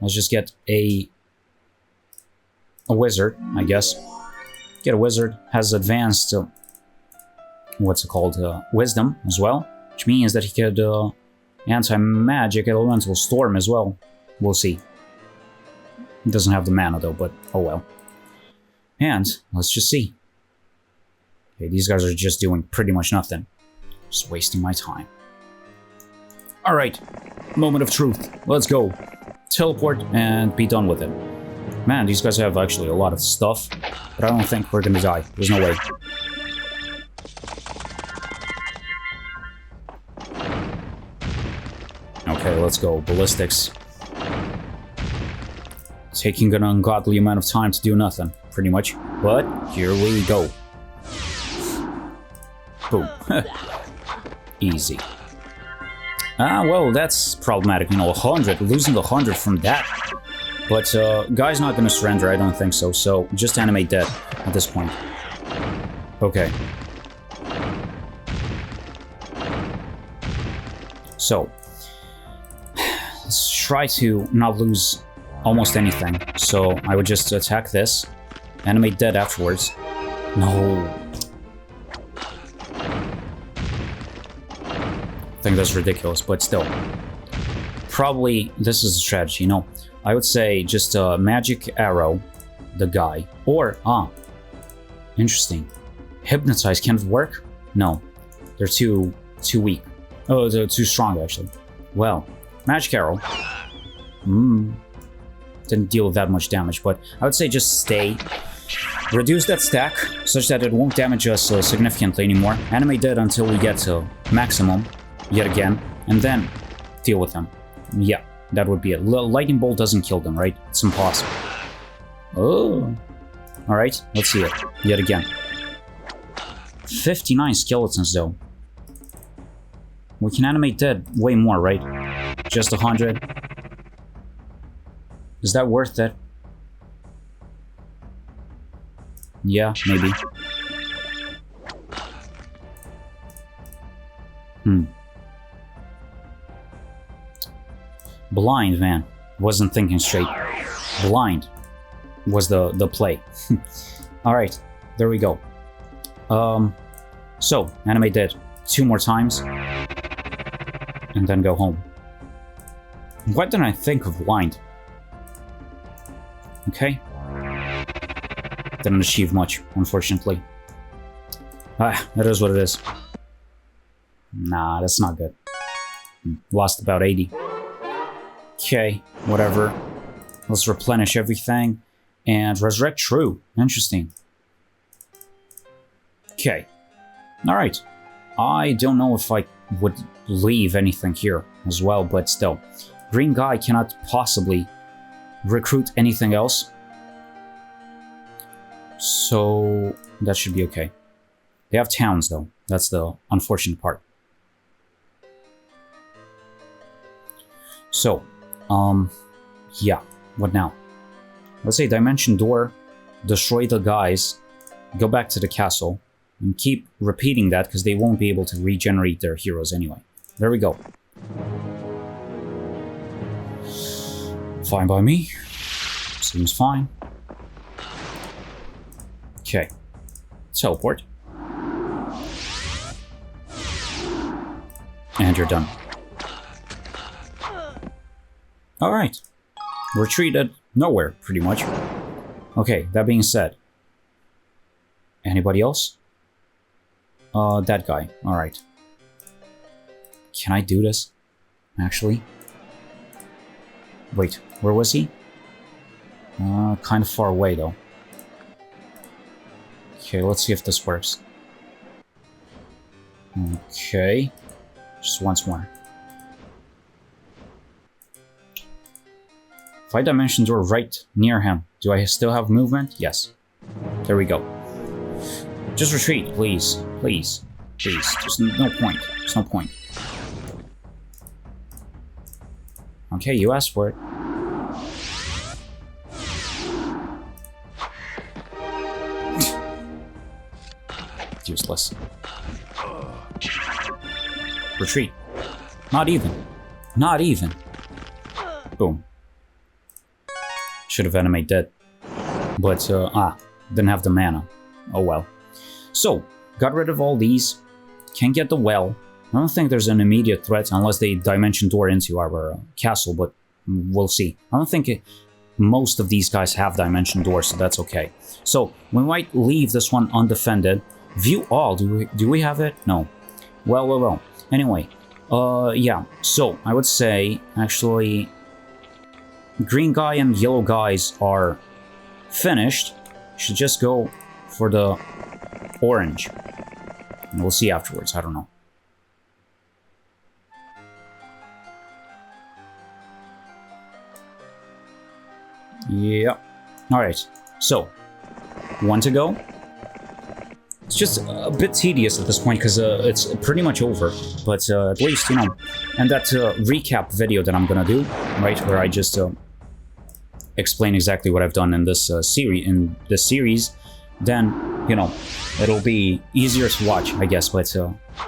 let's just get a wizard, I guess. Get a wizard, has advanced, what's it called, wisdom as well. Which means that he could anti-magic elemental storm as well. We'll see. He doesn't have the mana though, but oh well. And let's just see. Okay, these guys are just doing pretty much nothing. Just wasting my time. Alright, moment of truth. Let's go. Teleport and be done with it. Man, these guys have actually a lot of stuff, but I don't think we're gonna die. There's no way. Okay, let's go. Ballistics. Taking an ungodly amount of time to do nothing, pretty much. But here we go. Boom. Easy. Ah, well, that's problematic. You know, 100. Losing 100 from that. But, guy's not gonna surrender, I don't think so. So, just animate dead at this point. Okay. So, let's try to not lose almost anything. So, I would just attack this. Animate dead afterwards. No. I think that's ridiculous, but still. Probably, this is a strategy, you know. I would say just a magic arrow, the guy. Or, interesting. Hypnotize can't work? No. They're too weak. Oh, they're too strong, actually. Well, magic arrow. Didn't deal that much damage, but I would say just stay. Reduce that stack, such that it won't damage us significantly anymore. Animate dead until we get to maximum, yet again, and then deal with them. Yeah. That would be it. Lightning bolt doesn't kill them, right? It's impossible. Oh. Alright, let's see it. Yet again. 59 skeletons, though. We can animate dead way more, right? Just 100. Is that worth it? Yeah, maybe. Blind, man. Wasn't thinking straight. Blind was the play. Alright, there we go. So, animate dead 2 more times. And then go home. Why didn't I think of blind? Okay. Didn't achieve much, unfortunately. Ah, that is what it is. Nah, that's not good. Lost about 80. Okay, whatever. Let's replenish everything. And resurrect true. Interesting. Okay. Alright. I don't know if I would leave anything here as well, but still. Green guy cannot possibly recruit anything else. So that should be okay. They have towns though. That's the unfortunate part. So, yeah. What now? Let's say Dimension Door, destroy the guys, go back to the castle, and keep repeating that because they won't be able to regenerate their heroes anyway. There we go. Fine by me. Seems fine. Okay. Teleport. And you're done. Alright. Retreated nowhere, pretty much. Okay, that being said. Anybody else? That guy. Alright. Can I do this? Actually? Wait, where was he? Kind of far away, though. Okay, let's see if this works. Okay. Just once more. If I dimension door right near him, do I still have movement? Yes. There we go. Just retreat, please. Please. Please. There's no point. There's no point. Okay, you asked for it. Useless. Retreat. Not even. Not even. Boom. Should have animated dead. But, didn't have the mana. Oh well. So, got rid of all these. Can't get the well. I don't think there's an immediate threat unless they dimension door into our castle, but we'll see. I don't think most of these guys have dimension doors, so that's okay. So, we might leave this one undefended. View all. Do we have it? No. Well. Anyway, yeah. So, I would say, actually, green guy and yellow guys are finished. Should just go for the orange. And we'll see afterwards. I don't know. Yeah. Alright. So, 1 to go. It's just a bit tedious at this point because it's pretty much over. But at least, you know, and that recap video that I'm gonna do, right, where I just explain exactly what I've done in this series, then, you know, it'll be easier to watch, I guess. But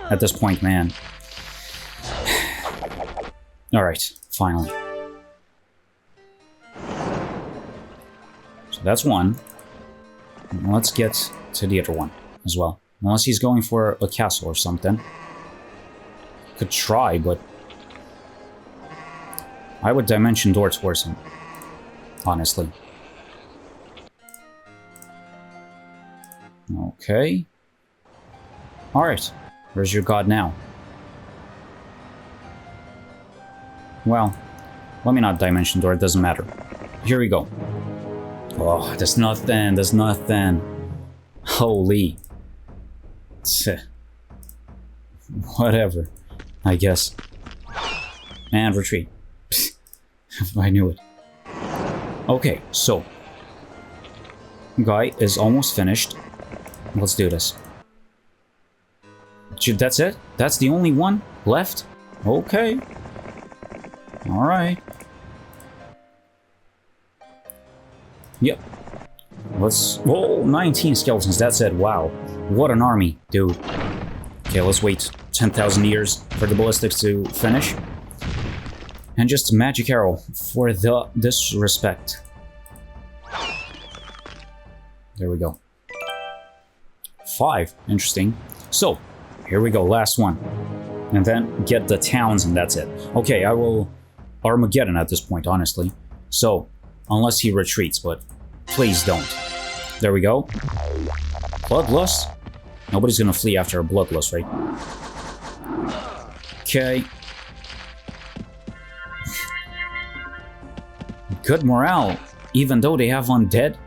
at this point, man. Alright, finally. So that's one. Let's get to the other one as well. Unless he's going for a castle or something. Could try, but I would dimension door towards him. Honestly. Okay. Alright. Where's your god now? Well, let me not dimension door, it doesn't matter. Here we go. Oh, there's nothing, there's nothing. Holy. Whatever, I guess. And retreat. I knew it. Okay, so. guy is almost finished. Let's do this. That's it? That's the only one left? Okay. Alright. Yep. Let's... Oh, 19 skeletons, that's it. Wow. What an army, dude. Okay, let's wait 10,000 years for the ballistics to finish. And just magic arrow for the disrespect. There we go. 5. Interesting. So, here we go. Last one. And then get the towns and that's it. Okay, I will Armageddon at this point, honestly. So, unless he retreats, but please don't. There we go. Bloodlust? Nobody's gonna flee after a bloodlust, right? Okay. Good morale, even though they have undead.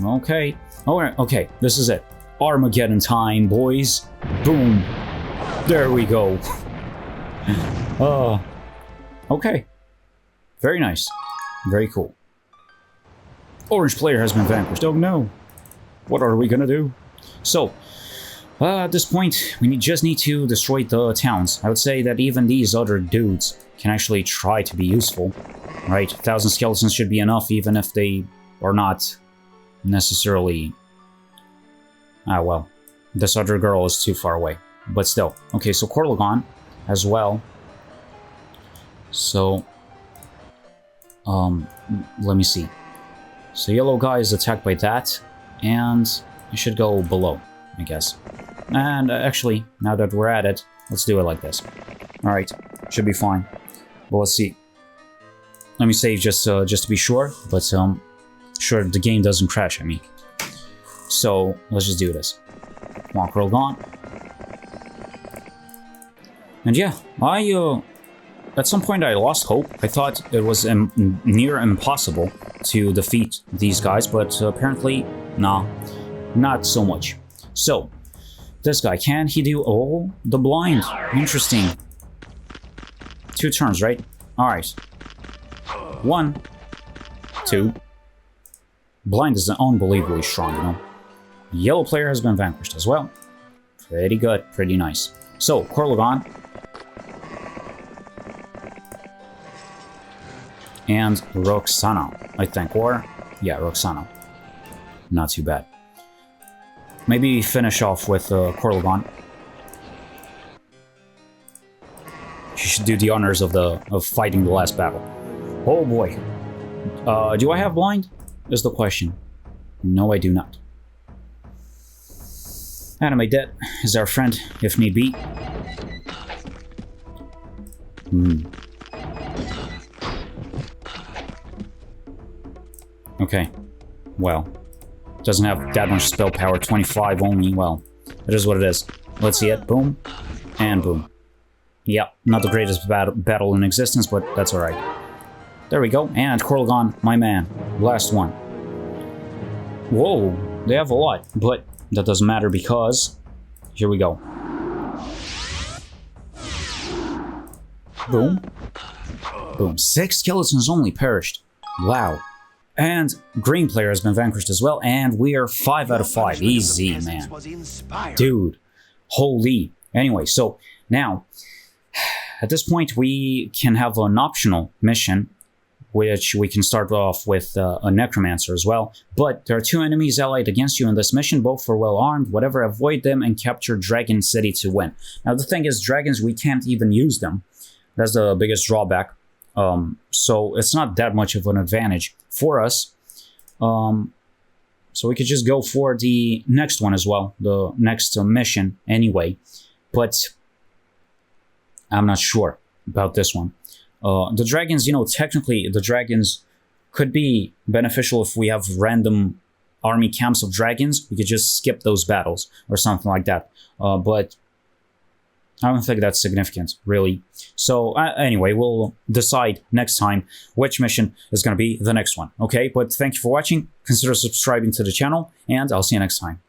Okay. Alright, okay, this is it. Armageddon time, boys. Boom. There we go. Okay. Very nice. Very cool. Orange player has been vanquished. Oh no. What are we gonna do? So, at this point, we just need to destroy the towns. I would say that even these other dudes can actually try to be useful. Right? 1,000 skeletons should be enough, even if they are not necessarily... Ah, well. This other girl is too far away. But still. Okay, so Corlegon as well. So... let me see. So yellow guy is attacked by that. And it should go below, I guess. And actually, now that we're at it, let's do it like this. Alright, should be fine. But let's see. Let me save just to be sure, but sure the game doesn't crash at me. So let's just do this. Come on, Corlegon. And yeah, at some point I lost hope. I thought it was near impossible to defeat these guys, but apparently, nah, not so much. So, this guy, can he do... Oh, the blind. Interesting. 2 turns, right? Alright. 1, 2. Blind is unbelievably strong, you know. Yellow player has been vanquished as well. Pretty good, pretty nice. So, Corlegon. And Roxana, I think, or... Yeah, Roxana. Not too bad. Maybe finish off with Corlegon. She should do the honors of fighting the last battle. Oh boy. Do I have blind? Is the question. No, I do not. Anime Debt is our friend, if need be. Okay. Well. Doesn't have that much spell power, 25 only. Well, it is what it is. Let's see it. Boom. And boom. Yep, not the greatest battle in existence, but that's alright. There we go. And Corlegon, my man. Last one. Whoa, they have a lot, but that doesn't matter because... Here we go. Boom. Boom. 6 skeletons only perished. Wow. And green player has been vanquished as well, and we are 5 out of 5. Easy, man. Dude. Holy. Anyway, so now, at this point, we can have an optional mission, which we can start off with a necromancer as well. But there are 2 enemies allied against you in this mission, both are well armed. Whatever, avoid them and capture Dragon City to win. Now, the thing is, dragons, we can't even use them. That's the biggest drawback. So it's not that much of an advantage for us. So we could just go for the next one as well, the next mission anyway. But I'm not sure about this one. The dragons, you know, technically the dragons could be beneficial if we have random army camps of dragons. We could just skip those battles or something like that. But I don't think that's significant, really. So anyway, we'll decide next time which mission is going to be the next one, okay? But thank you for watching. Consider subscribing to the channel, and I'll see you next time.